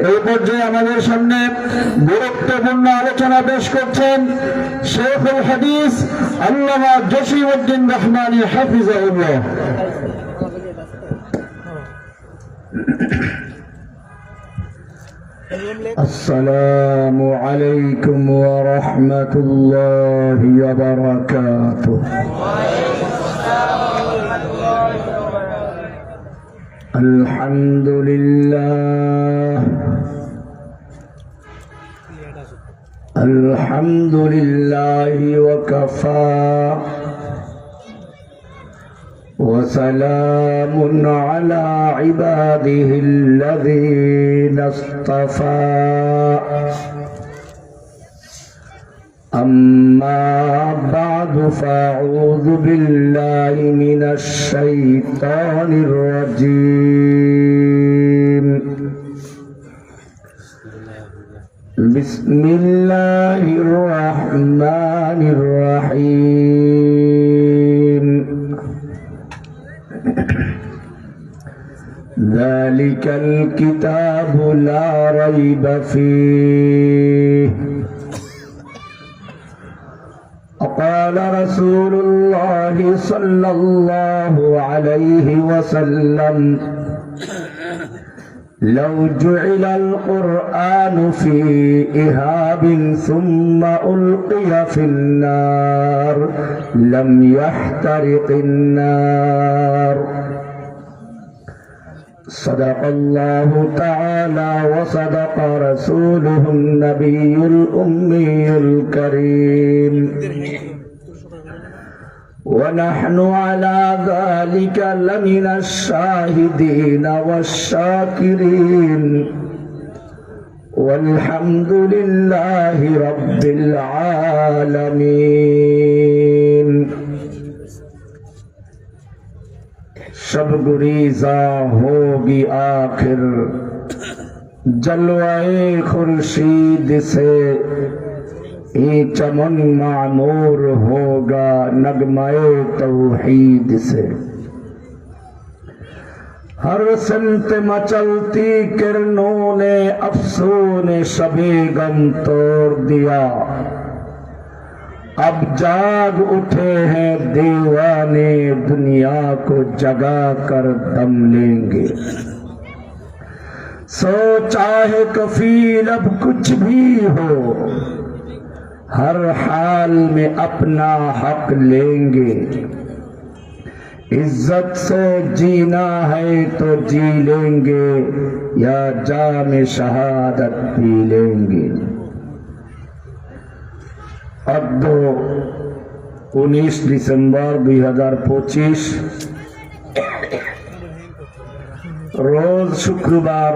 এই পর্যায়ে আমাদের সামনে গুরুত্বপূর্ণ আলোচনা পেশ করছেন শেখুল হাদিস আল্লামা জসিমউদ্দিন রহমানী হাফিজাহুল্লাহ। আসসালামু আলাইকুম ওয়া রাহমাতুল্লাহি ওয়া বারাকাতুহু। আলহামদুলিল্লাহ ওয়া কাফা ওয়া সালামুন আলা ইবাদিহিল্লাযীনা ইসতাফা। أما بعد فأعوذ بالله من الشيطان الرجيم. بسم الله الرحمن الرحيم. ذلك الكتاب لا ريب فيه. قال رسول الله صلى الله عليه وسلم لو جعل القرآن في إهاب ثم ألقي في النار لم يحترق النار. صدق الله تعالى وصدق رسوله النبي الأمي الكريم. ونحن على ذلك لمن الشاهدين والشاكرين والحمد لله رب العالمين. शब गुरीज़ा होगी आखिर जलवाए खुर्शीद से, ये चमन मामूर होगा नगमाए तौहीद से. हर संत मचलती किरणों ने अफसोने शबे गम तोड़ दिया. अब जाग उठे हैं दीवाने दुनिया को जगा कर दम लेंगे. सो चाहे कफील अब कुछ भी हो, हर हाल में अपना हक लेंगे. इज्जत से जीना है तो जी लेंगे या जाम शहादत पी लेंगे. अब 19 ডিসেম্বর 2025 রোজ শুক্রবার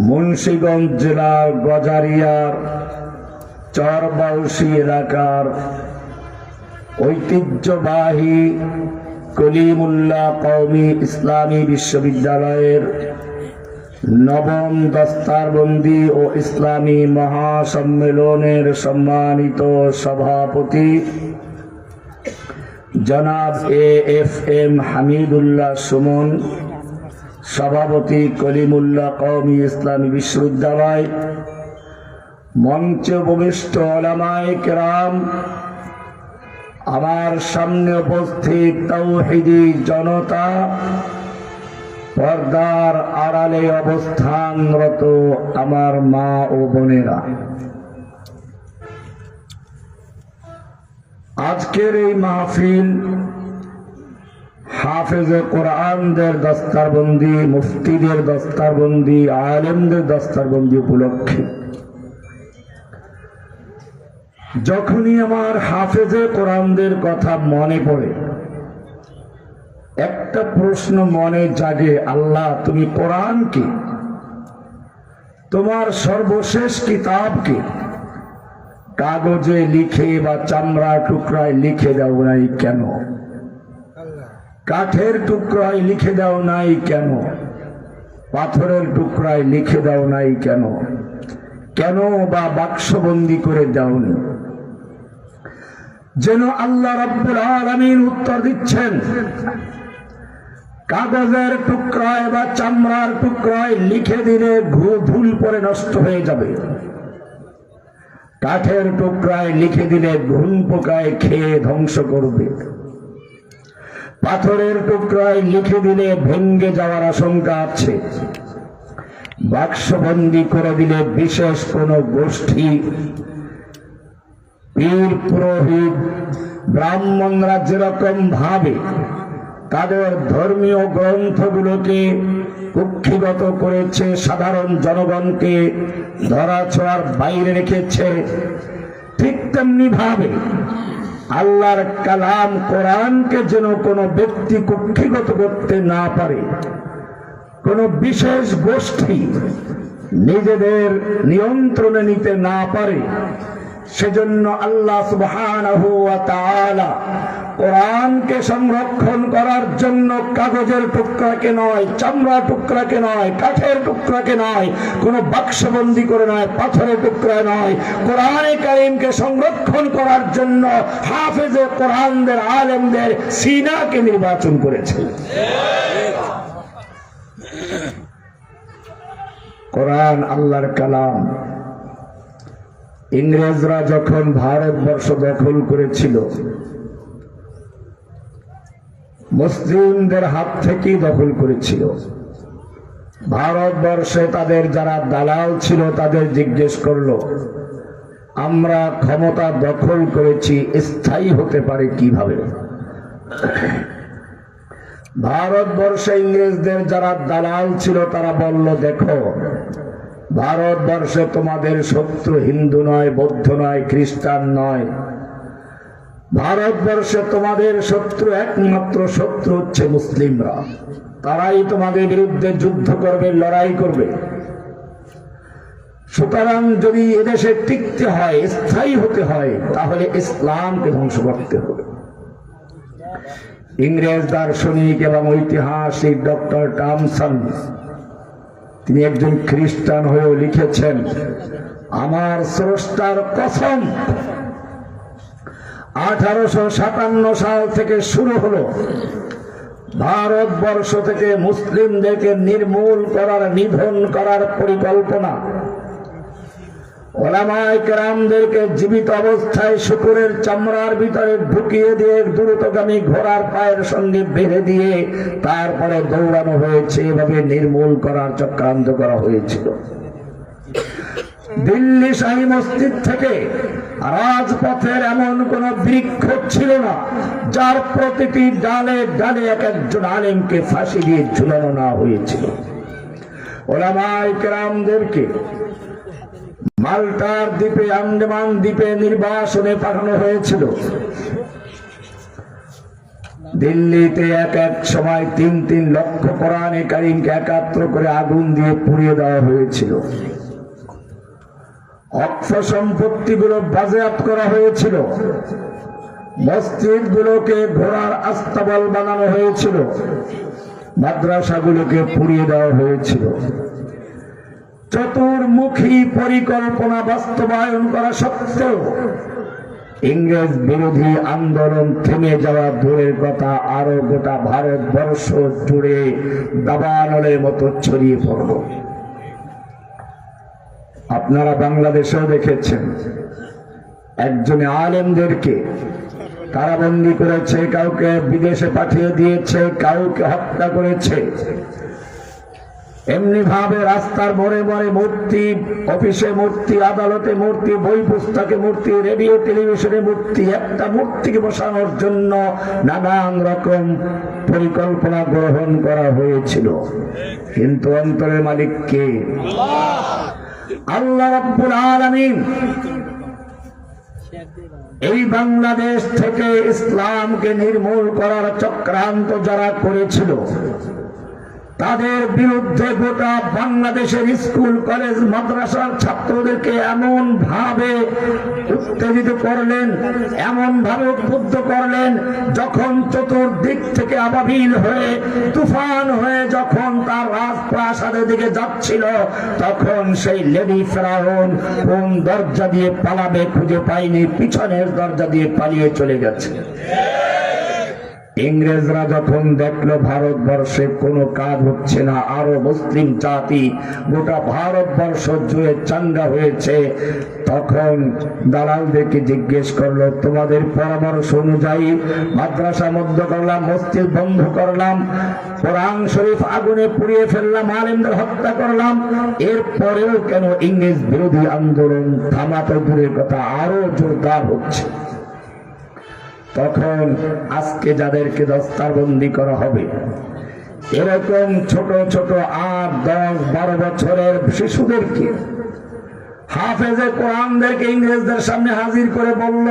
মুন্সিগঞ্জ জেলার গজারিয়ার চরবাউসী এলাকার ঐতিহ্যবাহী কলিমুল্লাহ কওমি ইসলামী বিশ্ববিদ্যালয়ের নবম দস্তারবন্দি ও ইসলামী মহাসম্মেলনের সম্মানিত সভাপতি জনাব AFM হামিদুল্লাহ সুমন, সভাপতি কলিমুল্লাহ কওমি ইসলামী বিশ্ববিদ্যালয়, মঞ্চে উপবিষ্ট উলামায়ে কেরাম, আমার সামনে উপস্থিত তাওহীদি জনতা, পর্দার আড়ালে অবস্থানরত আমার মা ও বোনেরা, আজকের এই মাহফিল হাফেজে কোরআনদের দস্তারবন্দি, মুফতিদের দস্তারবন্দি, আলেমদের দস্তারবন্দি উপলক্ষে যখনই আমার হাফেজে কোরআনদের কথা মনে পড়ে একটা প্রশ্ন মনে জাগে, আল্লাহ তুমি কোরআনকে, তোমার সর্বশেষ কিতাবকে কাগজে লিখে বা চামড়া টুকরায় লিখে দাও নাই কেন? কাঠের টুকরায় লিখে দাও নাই কেন? পাথরের টুকরায় লিখে দাও নাই কেন? কেন বা বাক্সবন্দি করে দাওনি? যেন আল্লাহ রাব্বুল আলামিন উত্তর দিচ্ছেন, কাগজের টুকরায় বা চামড়ার টুকরায় লিখে দিলে ভুল পরে নষ্ট হয়ে যাবে, কাঠের টুকরায় লিখে দিলে ঘুন পোকায় খেয়ে ধ্বংস করবে, পাথরের টুকরায় লিখে দিলে ভেঙ্গে যাওয়ার আশঙ্কা আছে, বাক্সবন্দি করে দিলে বিশেষ কোন গোষ্ঠী, পীর পুরোহিত ব্রাহ্মণরা যেরকম ভাবে তাদের ধর্মীয় গ্রন্থগুলোকে কুক্ষিগত করেছে, সাধারণ জনগণকে ধরাছোঁয়ার বাইরে রেখেছে, ঠিক তেমনি ভাবে আল্লাহর কালাম কোরআনকে যেন কোনো ব্যক্তি কুক্ষিগত করতে না পারে, কোন বিশেষ গোষ্ঠী নিজেদের নিয়ন্ত্রণে নিতে না পারে, সেজন্য আল্লাহ সুবহানাহু ওয়া তাআলা কোরআনকে সংরক্ষণ করার জন্য কাগজের টুকরাকে নয়, চামড়ার টুকরাকে নয়, কাঠের টুকরাকে নয়, কোন বাক্সবন্দি করে নয়, পাথরের টুকরা নয়, কোরআনে কারীমকে সংরক্ষণ করার জন্য হাফেজে কোরআনদের আলেমদের সিনাকে নির্বাচন করেছে। কোরআন আল্লাহর কালাম। ইংরেজরা যখন ভারতবর্ষ দখল করেছিল, মুসলিমদের হাত থেকেই দখল করেছিল। ভারতবর্ষে তাদের যারা দালাল ছিল তাদের জিজ্ঞেস করলো, আমরা ক্ষমতা দখল করেছি, স্থায়ী হতে পারে কিভাবে? ভারতবর্ষে ইংরেজদের যারা দালাল ছিল তারা বলল, দেখো, ভারতবর্ষে তোমাদের শত্রু হিন্দু নয়, বৌদ্ধ নয়, খ্রিস্টান নয়, ভারতবর্ষে তোমাদের শত্রু একমাত্র শত্রু হচ্ছে মুসলিমরা। তারাই তোমাদের বিরুদ্ধে যুদ্ধ করবে, লড়াই করবে। সুতরাং যদি এদেশে টিকতে হয়, স্থায়ী হতে হয়, তাহলে ইসলামকে ধ্বংস করতে হবে। ইংরেজ দার্শনিক এবং ঐতিহাসিক ডক্টর টমসন, তিনি একজন খ্রিস্টান হয়েও লিখেছেন, আমার স্রষ্টার কসম, 1857 সাল থেকে শুরু হলো ভারতবর্ষ থেকে মুসলিমদেরকে নির্মূল করার, নিধন করার পরিকল্পনা। ওলামায়ে কেরামদেরকে জীবিত অবস্থায় শুকুরের চামড়ার ভিতরে ঢুকিয়ে দিয়ে দ্রুতগামী ঘোড়ার পায়ের সঙ্গে বেঁধে দিয়ে তারপরে দৌড়ানো হয়েছে। এভাবে নির্মূল করার চক্রান্ত করা হয়েছিল। দিল্লি শাহী মসজিদ থেকে রাজপথের এমন কোন বৃক্ষ ছিল না যার প্রতিটি ডালে ডালে এক একজন আলেমকে ফাঁসি দিয়ে ঝুলানো না হয়েছিল। ওলামায়ে কেরামদেরকে মাল্টার দ্বীপে, আন্দামান দ্বীপে নির্বাসনে পাঠানো হয়েছিল। দিল্লিতে এক এক সময় 3 লক্ষ কোরআনে কারীমকে একাত্র করে আগুন দিয়ে পুড়িয়ে দেওয়া হয়েছিল। অক্ষ সম্পত্তিগুলো বাজেয়াপ্ত করা হয়েছিল। মসজিদগুলোকে ঘোড়ার আস্তাবল বানানো হয়েছিল। মাদ্রাসাগুলোকে পুড়িয়ে দেওয়া হয়েছিল। চতুর্মুখী পরিকল্পনা বাস্তবায়ন করা সত্ত্বেও ইংরেজ বিরোধী আন্দোলন থেমে যাওয়া দূরের কথা, আরো গোটা ভারতবর্ষ জুড়ে দাবানলের মতো ছড়িয়ে পড়ল। আপনারা বাংলাদেশেও দেখেছেন, একজনে আলেমদেরকে কারাবন্দী করেছে, কাউকে বিদেশে পাঠিয়ে দিয়েছে, কাউকে হত্যা করেছে। এমনি ভাবে রাস্তার মোড়ে মোড়ে মূর্তি, অফিসে মূর্তি, আদালতে মূর্তি, বই পুস্তকে মূর্তি, রেডিও টেলিভিশনে মূর্তি, একটা মূর্তিকে বসানোর জন্য নানান রকম পরিকল্পনা গ্রহণ করা হয়েছিল। কিন্তু অন্তরের মালিক কে? আল্লাহ রাব্বুল আলামিন। এই বাংলাদেশ থেকে ইসলামকে নির্মূল করার চক্রান্ত যারা করেছিল তাদের বিরুদ্ধে গোটা বাংলাদেশের স্কুল, কলেজ, মাদ্রাসার ছাত্রদেরকে এমন ভাবে উত্তেজিত করলেন, এমন ভাবে উদ্বুদ্ধ করলেন, যখন চতুর্দিক থেকে আবাবিল হয়ে, তুফান হয়ে যখন তার রাজপ্রাসাদের দিকে যাচ্ছিল, তখন সেই লেডি ফেরাউন কোন দরজা দিয়ে পালাবে খুঁজে পায়নি, পিছনের দরজা দিয়ে পালিয়ে চলে গেছে। ইংরেজরা যখন দেখলো ভারতবর্ষে কোনো কাজ হচ্ছে না, আরো মুসলিম জাতি গোটা ভারতবর্ষ জুড়ে চাঙ্গা হয়েছে, তখন দালালদেরকে জিজ্ঞেস করলো, তোমাদের পরামর্শ অনুযায়ী মাদ্রাসা বন্ধ করলাম, মসজিদ বন্ধ করলাম, কোরআন শরীফ আগুনে পুড়িয়ে ফেললাম, আলেমদের হত্যা করলাম, এরপরেও কেন ইংরেজ বিরোধী আন্দোলন থামাতে দূরের কথা আরো জোরদার হচ্ছে? তখন আজকে যাদেরকে দস্তারবন্দি করা হবে, এরকম ছোট ছোট 8, 10, 12 বছরের শিশুদেরকে, হাফেজে কোরআনদেরকে ইংরেজদের সামনে হাজির করে বলল,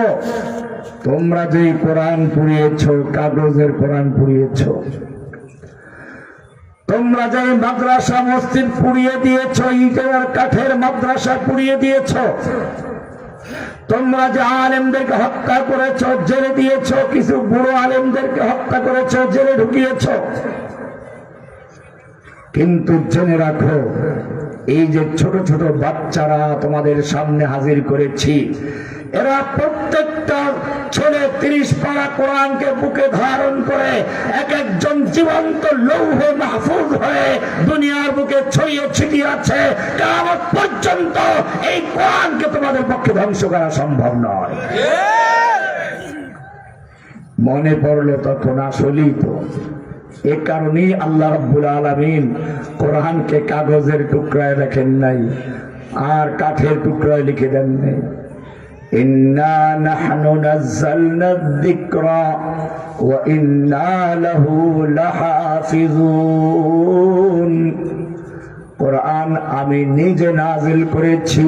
তোমরা যে কোরআন পুড়িয়েছ, কাগজের কোরআন পুড়িয়েছ, তোমরা যে মাদ্রাসা মসজিদ পুড়িয়ে দিয়েছ, ইটের আর কাঠের মাদ্রাসা পুড়িয়ে দিয়েছ, তোমরা যে আলেমদেরকে হত্যা করেছ, জেলে দিয়েছ, কিছু বুড়ো আলেমদেরকে হত্যা করেছ, জেলে ঢুকিয়েছ, কিন্তু জেনে রাখো, এই যে ছোট ছোট বাচ্চারা তোমাদের সামনে হাজির করেছি, এরা প্রত্যেকটা ছেলে 30 পারা কোরআনকে বুকে ধারণ করে এক একজন জীবন্ত লৌহে মাহফুজ হয়ে দুনিয়ার বুকে ছড়িয়ে ছিটিয়ে আছে। কিয়ামত পর্যন্ত এই কোরআনকে তোমাদের পক্ষে ধ্বংস করা সম্ভব নয়। মনে পড়লো তখন আসলেই তো এ কারণেই আল্লাহ রাব্বুল আলামিন কোরআনকে কাগজের টুকরায় লেখেন নাই আর কাঠের টুকরায় লিখে দেন নাই। ইন্না নাহনু নাযালনা যিকরা ওয়া ইন্না লাহু লাহাফিজুন। কোরআন আমি নিজে নাজিল করেছি,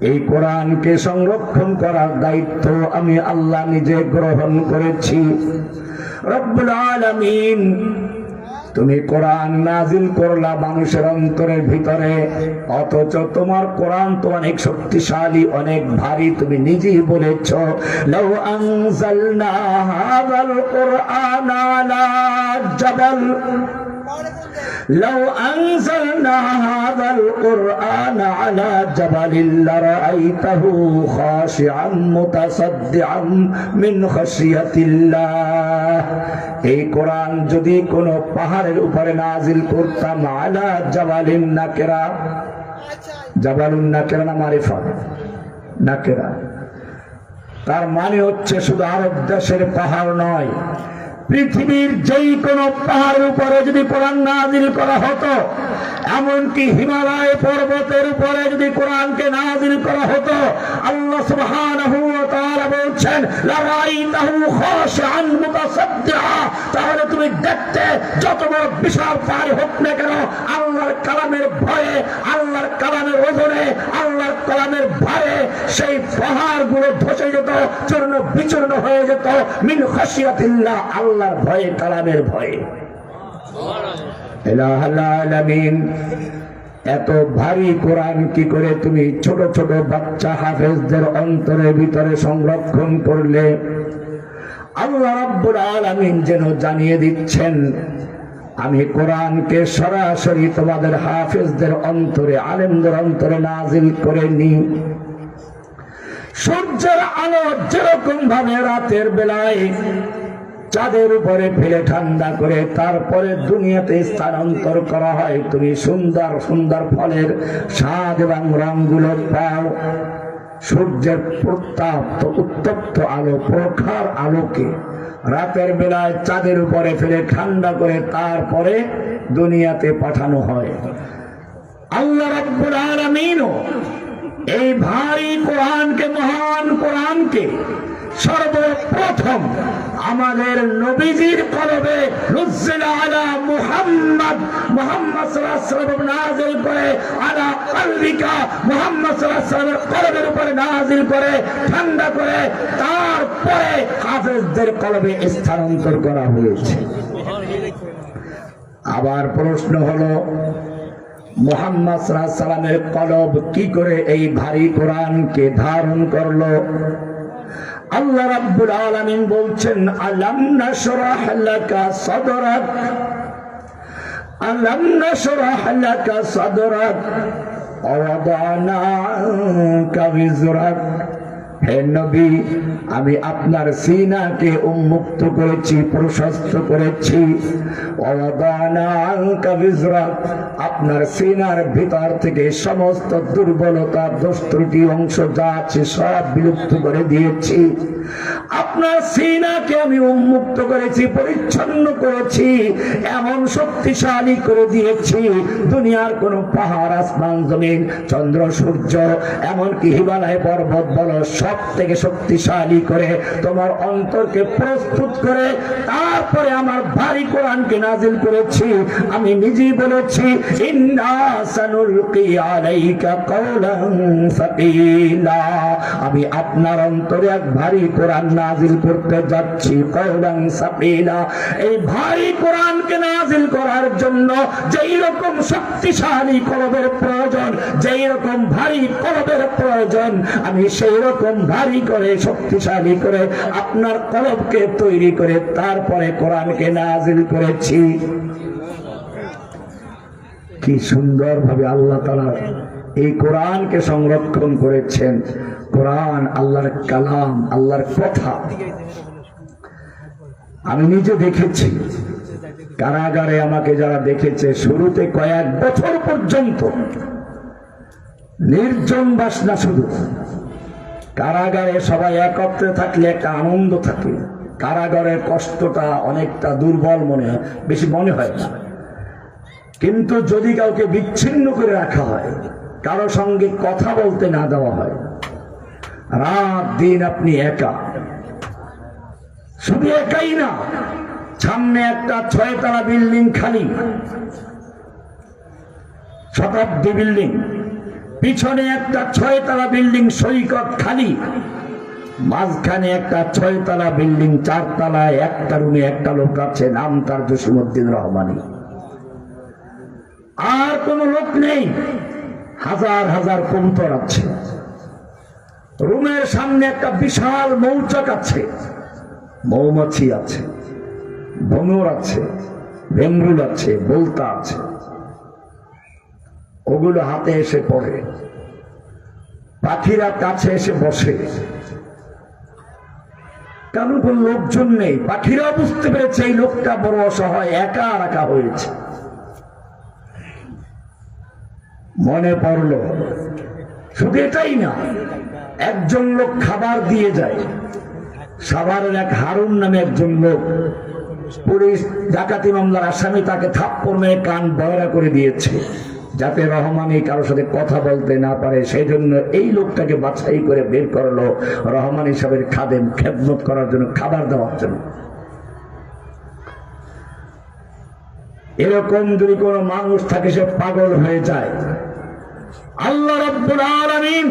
এই কোরআনকে সংরক্ষণ করার দায়িত্ব আমি আল্লাহ নিজে গ্রহণ করেছি। রব্বুল আলামিন, তুমি কোরআন নাজিল করলা মানুষের অন্তরের ভিতরে, অথচ তোমার কোরআন তো অনেক শক্তিশালী, অনেক ভারী। তুমি নিজেই বলেছ, লাউ আনজালনা হাযাল কুরআন আলা জাবাল لو أنزلنا هذا القرآن على جبل لرأيته خاشعا متصدعا من خشية الله। এই কোরআন যদি কোন পাহাড়ের উপরে নাজিল করতাম, আলা জাবালিন নাকেরা, জাবালুন নাকেরা না মারিফা, নাকেরা তার মানে হচ্ছে শুধু আরব দেশের পাহাড় নয়, পৃথিবীর যেই কোন পাহাড়ের উপরে যদি কোরআন নাজিল করা হতো, এমনকি হিমালয় পর্বতের উপরে যদি কোরআনকে নাজিল করা হতো, আল্লাহ সুবহানাহু ওয়া তাআলা বলছেন, লারাইতাহু খাশিআন মুতাসাদ্দিআ, তাহলে তুমি দেখতে যত বড় বিশাল পাহাড় হোক না কেন, আল্লাহর কালামের ভয়ে, আল্লাহর কালামের ওজনে, আল্লাহর কালামের ভারে সেই পাহাড়গুলো ধসে যেত, চূর্ণ বিচূর্ণ হয়ে যেত, মিন খাশিয়াতিল্লাহ, আল্লাহর ভয়ে, কালামের ভয়ে। ইলাহুল আলামিন, এত ভারী কোরআন কি করে তুমি ছোট ছোট বাচ্চা হাফেজদের অন্তরের ভিতরে সংরক্ষণ করলে? আল্লাহ রাব্বুল আলামিন যেন জানিয়ে দিচ্ছেন, আমি কোরআনকে সরাসরি তোমাদের হাফেজদের অন্তরে, আলেমদের অন্তরে নাজিল করে নি। সূর্যের আলো যেরকম ভাবে রাতের বেলায় চাঁদের উপরে ফেলে ঠান্ডা করে তারপরে দুনিয়াতে স্থানান্তর করা হয়, তুমি সুন্দর সুন্দর ফলের স্বাদ এবং রঙগুলো পাও। সূর্যের প্রতাপ্ত উত্তপ্ত আলো, প্রখর আলোকে রাতের বেলায় চাঁদের উপরে ফেলে ঠান্ডা করে তারপরে দুনিয়াতে পাঠানো হয়। আল্লাহ রাব্বুল আলামিন এই ভারী কোরআনকে, মহান কোরআনকে সর্বপ্রথম আমাদের নবীজির কলবে নুজ্জিলা আলা মুহাম্মদ, মুহাম্মদ সাল্লাল্লাহু আলাইহি ওয়াসাল্লাম নাযিল করে, আলা কলবিকা, মুহাম্মদ সাল্লাল্লাহু আলাইহি ওয়াসাল্লামের কলবের উপরে নাযিল করে, ঠান্ডা করে তারপরে হাফেজদের কলবে স্থানান্তর করা হয়েছে। আবার প্রশ্ন হলো, মুহাম্মদ সাল্লাল্লাহু আলাইহি ওয়াসাল্লামের কলব কি করে এই ভারী কোরআনকে ধারণ করলো? আল্লাহ রাব্বুল আলামিন বলছেন, আলাম নাশরাহ লাকা সাদরাক, আলাম নাশরাহ লাকা সাদরাক ওয়া ওয়াদানা আনকা বিজরাক হে নবী, আমি আপনার সিনাকে উন্মুক্ত করেছি, প্রশস্ত করেছি। ওয়াদানা আনকা বিজরাক, আপনার সিনার ভিতর থেকে সমস্ত দুর্বলতা, দোষ ত্রুটি অংশ যা আছে সব বিলুপ্ত করে দিয়েছি। আপনার সিনাকে আমি উন্মুক্ত করেছি, পরিচ্ছন্ন করেছি, এমন শক্তিশালী করে দিয়েছি দুনিয়ার কোন পাহাড়, আসমান, জমিন, চন্দ্র, সূর্য, এমনকি হিমালয় পর্বত বলো, সব থেকে শক্তিশালী করে তোমার অন্তরকে প্রস্তুত করে তারপরে আমার ভারী কোরআনকে নাজিল করেছি। আমি নিজেই বলেছি, ইন্না সানুলকি আলাইকা কওলান সাকিলা, আমি আপনার অন্তরে এক ভারী কোরআন নাজিল করতে যাচ্ছি। কওলান সাকিলা, এই ভারী কোরআনকে নাজিল করার জন্য যেই রকম শক্তিশালী কলবের প্রয়োজন, যেই রকম ভারী কলবের প্রয়োজন, আমি সেই রকম ভারী করে, শক্তিশালী করে আপনার কলবকে তৈরি করে তারপরে কোরআনকে নাজিল করেছি। কি সুন্দর ভাবে আল্লাহ তাআলা এই কোরআনকে সংরক্ষণ করেছেন। কোরআন আল্লাহর কালাম, আল্লাহর কথা। আমি নিজে দেখেছি, কারাগারে আমাকে যারা দেখেছে, শুরুতে কয়েক বছর পর্যন্ত নির্জন বাসনা, শুধু কারাগারে সবাই একত্রে থাকলে একটা আনন্দ থাকে। কারাগারের কষ্টটা অনেকটা দুর্বল মনে হয়, বেশি মনে হয় না। কিন্তু যদি কাউকে বিচ্ছিন্ন করে রাখা হয়, কারো সঙ্গে কথা বলতে না দেওয়া হয়, রাত দিন আপনি একা, শুধু একাই না, সামনে একটা 6 তলা বিল্ডিং খালি, শতাব্দী বিল্ডিং, পিছনে একটা 6 তলা বিল্ডিং সৈকত খালি, মাঝখানে একটা 6 তলা বিল্ডিং, 4 তলায় একটা রুমে একটা লোক আছে, নাম তার জসিমউদ্দিন রহমানী। আর কোন লোক নেই, হাজার হাজার কবুতর আছে। রুমের সামনে একটা বিশাল মৌচাক আছে, মৌমাছি আছে, ভ্রমর আছে, ভেমরুল আছে, বলতা আছে। ওগুলো হাতে এসে পড়ে, পাখিরা কাছে এসে বসে। কারণ কোন লোকজন নেই, পাখিরা বুঝতে পেরেছে এই লোকটা বড় অসহায়, একা রাখা হয়েছে। মনে পড়লো, শুধু এটাই না, একজন লোক খাবার দিয়ে যায়। সাভারের এক হারুন নামে একজন লোক, পুলিশ ডাকাতি মামলার আসামি, তাকে থাপ্পড় মেরে কান বয়রা করে দিয়েছে, যাতে রহমানী কারোর সাথে কথা বলতে না পারে। সেই জন্য এই লোকটাকে বাছাই করে বের করলো রহমানী সাহেবের খাদেম, খেদমত করার জন্য, খাবার দেওয়ার জন্য। এরকম যদি কোনো মানুষ থাকে, সে পাগল হয়ে যায়। আল্লাহ রাব্বুল আলামিন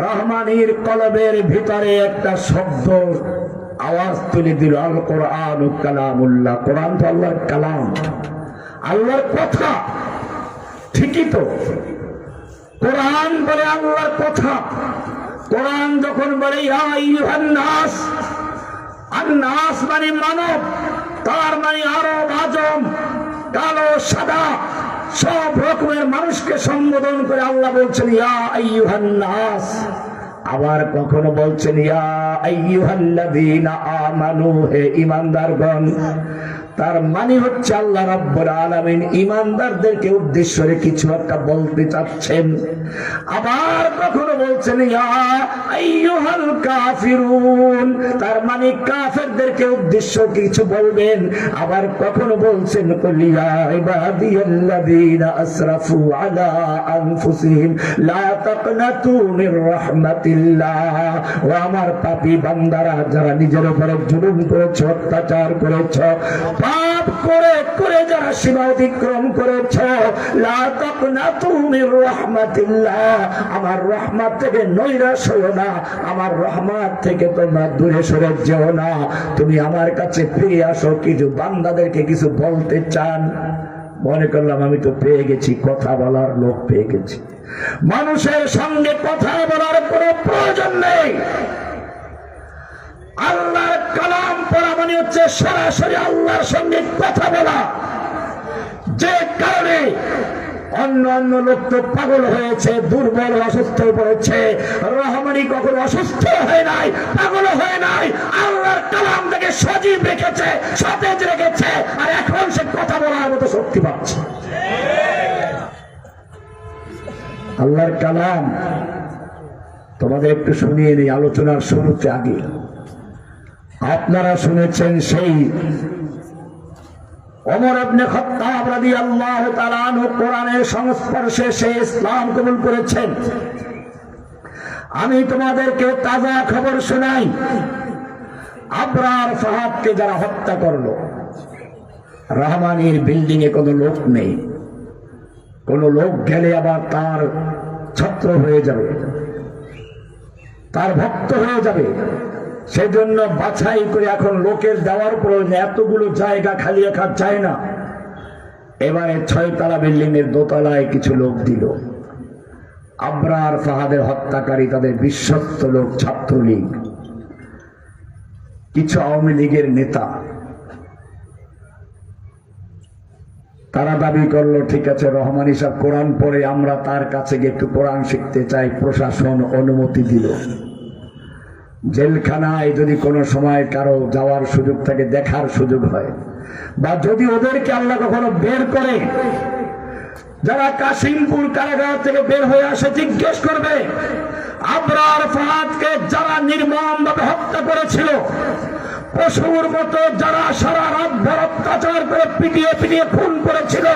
রহমানীর কলবের ভিতরে একটা শব্দ আওয়াজ তুলে দিল, আল কোরআন কালামুল্লাহ। কোরআন তো আল্লাহর কালাম, আল্লাহর কথা। ঠিকই তো, কোরআন বলে আল্লাহর কথা। কোরআন যখন বলে ইয়া আইয়ুহান নাস, আর নাস মানে মানব, তার মানে আরব, আজম, কালো, সাদা, সব রকমের মানুষকে সম্বোধন করে আল্লাহ বলছেন ইয়া আইয়ুহান নাস। আবার কখনো বলছেন ইয়া আইয়ুহাল্লাযীনা আমানু, হে ঈমানদারগণ। তার মানে হচ্ছে আল্লাহ রাব্বুল আলামিন ঈমানদারদেরকে উদ্দেশ্য করে কিছু একটা বলতে চাচ্ছেন। আবার কখনো বলছেন ইয়া আইয়ুহাল কাফিরুন, তার মানে কাফেরদেরকে উদ্দেশ্য কিছু বলবেন। আবার কখনো বলছেন কুল ইয়া ইবাদিয়াল্লাযীনা আসরাফু আলা আনফুসিহিম লা তাকনাতু মির রাহমাতিল্লাহ। ও আমার পাপী বান্দারা, যারা নিজের উপরে জুলুম করেছ, অত্যাচার করেছ, পাপ করে করে যারা সীমা অতিক্রম করেছ, লা তাকনাতু মির রাহমাতিল্লাহ, আমার রহমত থেকে নৈরাশ হও না, আমার রহমত থেকে তোমরা দূরে সরে যেও না, তুমি আমার কাছে ফিরে আসো। কিছু বান্দাদেরকে কিছু বলতে চান। মনে করলাম আমি তো পেয়ে গেছি, কথা বলার লোক পেয়ে গেছি। মানুষের সঙ্গে কথা বলার কোনো প্রয়োজন নেই। আল্লাহর কালাম পড়া মানে হচ্ছে সরাসরি আল্লাহর সঙ্গে কথা বলা। যে কারণে অন্য অন্য লোক তো পাগল হয়েছে, দুর্বল, অসুস্থ হয়ে পড়েছে। রহমানি কখনো অসুস্থ হয় নাই, পাগল হয় নাই। আল্লাহর কালাম থেকে সজীব রেখেছে, সতেজ রেখেছে, আর এখন সে কথা বলার মতো শক্তি পাচ্ছে। আল্লাহর কালাম তোমাদের একটু শুনিয়ে নেই আলোচনার শুরুতে। আগে আপনারা শুনেছেন সেই ওমর ইবনে খাত্তাব রাদিয়াল্লাহু তাআলা আনহু কোরআনের সংস্পর্শে সে ইসলাম কবুল করেছেন। আমি তোমাদেরকে তাজা খবর শোনাই, আবরার ফাহাদকে যারা হত্যা করলো, রহমানির বিল্ডিং এ কোনো লোক নেই, কোন লোক গেলে আবার তার ছত্র হয়ে যাবে, তার ভক্ত হয়ে যাবে। সেজন্য বাছাই করে এখন লোকের দেওয়ার প্রয়োজন, এতগুলো জায়গা খালি রাখা যায় না। এবারে 6 তলা বিল্ডিং এর দোতলায় কিছু লোক দিল। আবরার ফাহাদের হত্যাকারী তাদের বিশ্বস্ত লোক, ছাত্রলীগ, কিছু আওয়ামী লীগের নেতা। তারা দাবি করলো ঠিক আছে রহমানী সাহেব কোরআন পড়ে, আমরা তার কাছে গিয়ে একটু কোরআন শিখতে চাই। প্রশাসন অনুমতি দিল। জেলখানায় যদি কোনো সময় কারো যাওয়ার সুযোগ থাকে, দেখার সুযোগ হয়, বা যদি ওদেরকে আল্লাহ কখনো বের করে, যারা কাশিমপুর কারাগার থেকে বের হয়ে আসে, জিজ্ঞেস করবে আবরার ফাহাদকে যারা নির্মমভাবে হত্যা করেছিল, পশুর মতো যারা সারা রাত ভর অত্যাচার করে পিটিয়ে পিটিয়ে খুন করেছিল,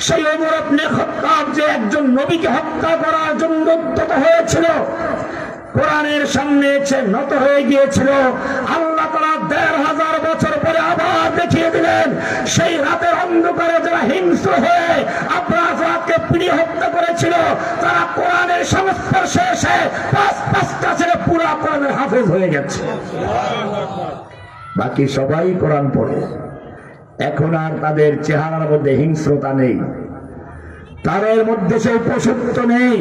সেই ওমর ইবনে খাত্তাব যে একজন নবীকে হত্যা করার জন্য উদ্যত হয়েছিল, কোরআনের সামনে এসে নত হয়ে গিয়েছিল, আল্লাহ তাআলা ১৫০০ বছর পরে আবার দেখিয়ে দিলেন সেই রাতের অন্ধকারে যারা হিংস্র হয়ে আবরার ফাহাদকে পিটিয়ে হত্যা করেছিল, তারা কোরআনের সংস্পর্শে এসে ৫টা ছেলে পুরা কোরআনের হাফেজ হয়ে গেছে। বাকি সবাই কোরআন পড়ে। এখন আর তাদের চেহারার মধ্যে হিংস্রতা নেই, তাদের মধ্যে সেই পশুত্ব নেই।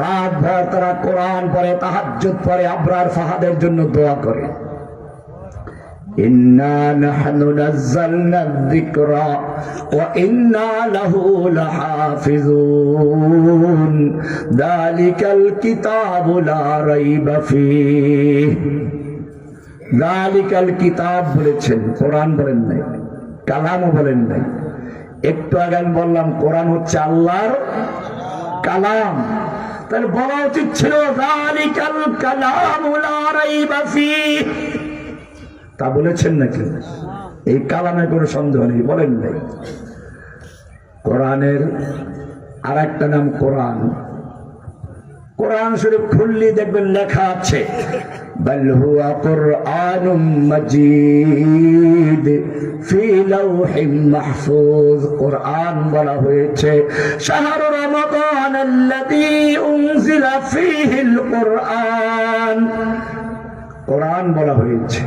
রাত ভর তারা কোরআন পড়ে, তাহাজ্জুদ পড়ে, আবরার ফাহাদের জন্য দোয়া করে। ইন্না নাহনু নাযালনা যিকরা ওয়া ইন্না লাহু লাহাফিজুন যালিকাল কিতাবু লা রাইবা ফীহি। যালিকাল কিতাব বলেছেন, কোরআন বলেন নাই, কালামও বলেন নাই। একটু আগে আমি বললাম কোরআন হচ্ছে আল্লাহর কালাম, তাহলে বলা উচিত ছিল যালিকাল কালামু লা রাইবা ফীহি। তা বলেছেন নাকি? এই কালামে কোনো সন্দেহ নেই, বলেন নাই। কোরআনের আর একটা নাম কোরআন। কোরআন শরীফ খুললি দেখবেন লেখা আছে বাল হুয়া কুরআনুম মাজিদ ফি লাওহিম মাহফুজ। কোরআন বলা হয়েছে শাহরু রমাদান আল্লাযী উনজিলা ফীহিল কুরআন। কোরআন বলা হয়েছে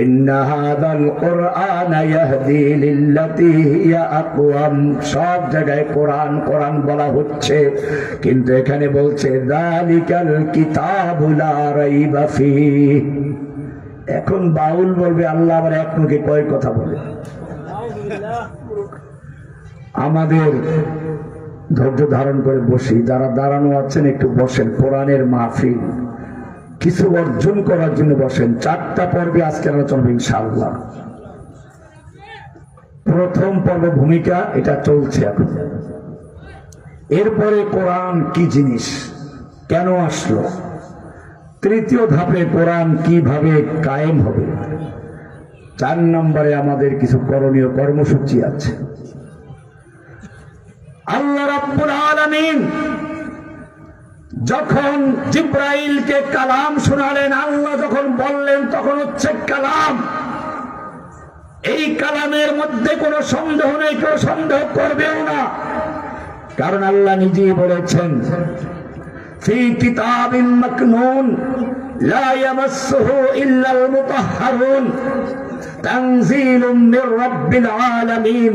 ইন্না হাযাল কুরআন ইয়াহদি লিল্লাতী হিয়া আকওয়াম। সব জায়গায় কোরআন কোরআন বলা হচ্ছে, কিন্তু এখানে বলছে যালিকাল কিতাবু লা রাইবা ফীহি। এখন বাউল বলবে আল্লাহ আবার এক মুখে কয় কথা বলে। আমাদের ধৈর্য ধারণ করে বসি, যারা দাঁড়ানো আছেন একটু বসেন। কোরআনের মাহফিল, কিছু অর্জন করার জন্য বসেন। 4টা পর্বে আজকে আলোচনা ইনশাআল্লাহ। প্রথম পর্ব ভূমিকা, এটা চলছে এখন। এরপরে কোরআন কি জিনিস, কেন আসলো, তৃতীয় ধাপে কোরআন কিভাবে কায়েম হবে, 4 নম্বরে আমাদের কিছু করণীয় কর্মসূচি আছে। আল্লাহ রাব্বুল আলামিন যখন জিব্রাইলকে কালাম শোনালেন, আল্লাহ যখন বললেন তখন হচ্ছে কালাম। এই কালামের মধ্যে কোনো সন্দেহ নেই, কেউ সন্দেহ করবেও না, কারণ আল্লাহ নিজেই বলেছেন ফি কিতাবিন মাকনুন লা ইয়ামাসসুহু ইল্লাল মুতাহহারুন তানজিলুম মির রাব্বিল আলামিন।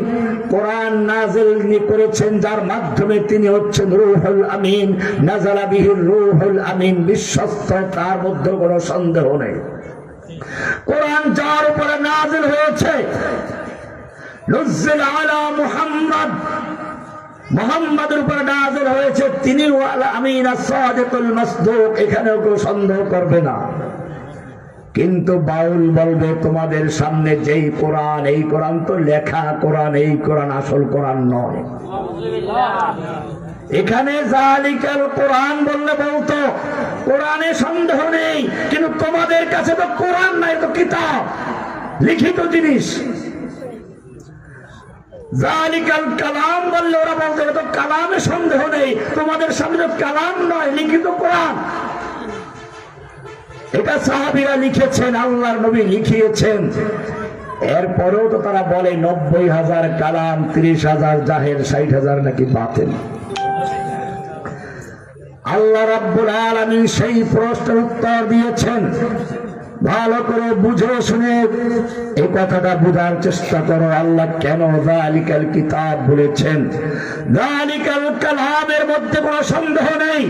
কোরআন নাযিল করেছেন যার মাধ্যমে তিনি হচ্ছেন রূহুল আমিন, নাযালা বিহির রূহুল আমিন, বিশ্বস্ত, তার মধ্যে কোনো সন্দেহ নেই। কোরআন যার উপরে নাযিল হয়েছে, নুজ্জিল আলা মুহাম্মদ মুহাম্মাদের উপর নাযিল হয়েছে, তিনি ওয়াল আমিন as-সাদিকুল মাসদুক, এখানেও কেউ সন্দেহ করবে না। কিন্তু বাউল বলবে তোমাদের সামনে যেই কোরআন, এই কোরআন তো লেখা কোরআন, এই কোরআন আসল কোরআন নয়। এখানে জালিকাল কোরআন বললে বলতো কোরআনে সন্দেহ নেই, কিন্তু তোমাদের কাছে তো কোরআন নাই, তো কিতাব, লিখিত জিনিস। জালিকাল কালাম বললে ওরা বলতো তো কালামে সন্দেহ নেই, তোমাদের সামনে তো কালাম নয়, লিখিত কোরআন। এটা সাহাবীরা লিখেছেন, আল্লাহর নবী লিখিয়েছেন। এরপরেও তো তারা বলে 90,000 কালাম, 30,000 জাহের, 60,000 নাকি বাতিল। আল্লাহ রাব্বুল আলামিন সেই প্রশ্নের উত্তর দিয়েছেন। ভালো করে বুঝে শুনে এই কথাটা বোঝার চেষ্টা করো, আল্লাহ কেন যালিকাল কিতাব বলেছেন। যালিকাল কালামের মধ্যে কোনো সন্দেহ নেই।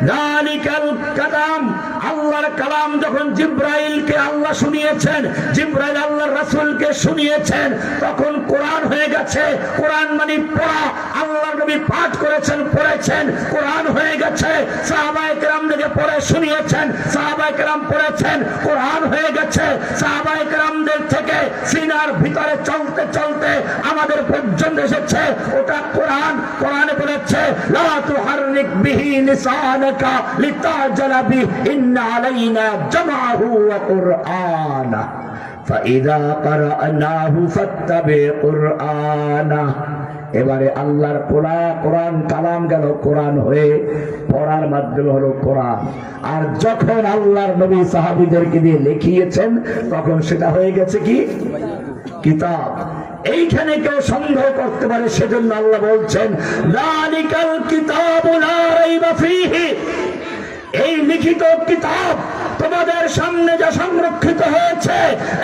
যালিকাল কালাম, আল্লাহর কালাম যখন জিবরাইলকে আল্লাহ শুনিয়েছেন, জিবরাইল আল্লাহর রাসূলকে শুনিয়েছেন, তখন কোরআন হয়ে গেছে। কোরআন মানে পড়া, আল্লাহর নবী পাঠ করেছেন, পড়েছেন, কোরআন হয়ে গেছে। সাহাবায়ে কেরামদেরকে পড়ে শুনিয়েছেন, সাহাবায়ে কেরাম পড়েছেন, কোরআন হয়ে গেছে। সাহাবায়ে কেরামদের থেকে সিনার ভিতরে চলতে চলতে আমাদের পর্যন্ত এসেছে, ওটা কোরআন। কোরআনে বলেছে লা তুহাররিক বিহি লিসানাকা লিতাজালা বিহি ইন্না আলাইনা জামাহু ওয়া কুরআনা ফাইযা ক্বারানাহু ফাত্তাবি কুরআনা। এবারে আল্লাহর কোরআন কালাম গেল কোরআন হয়ে, পড়ার মাধ্যমে হলো কোরআন। আর যখন আল্লাহর নবী সাহাবীদেরকে দিয়ে লিখিয়েছেন, তখন সেটা হয়ে গেছে কি কিতাব। এইখানে কেউ সন্দেহ করতে পারে, সেজন্য আল্লাহ বলছেন যালিকাল কিতাবু লা রাইবা ফীহি, এই লিখিত কিতাব তোমাদের সামনে যা সংরক্ষিত হয়েছে,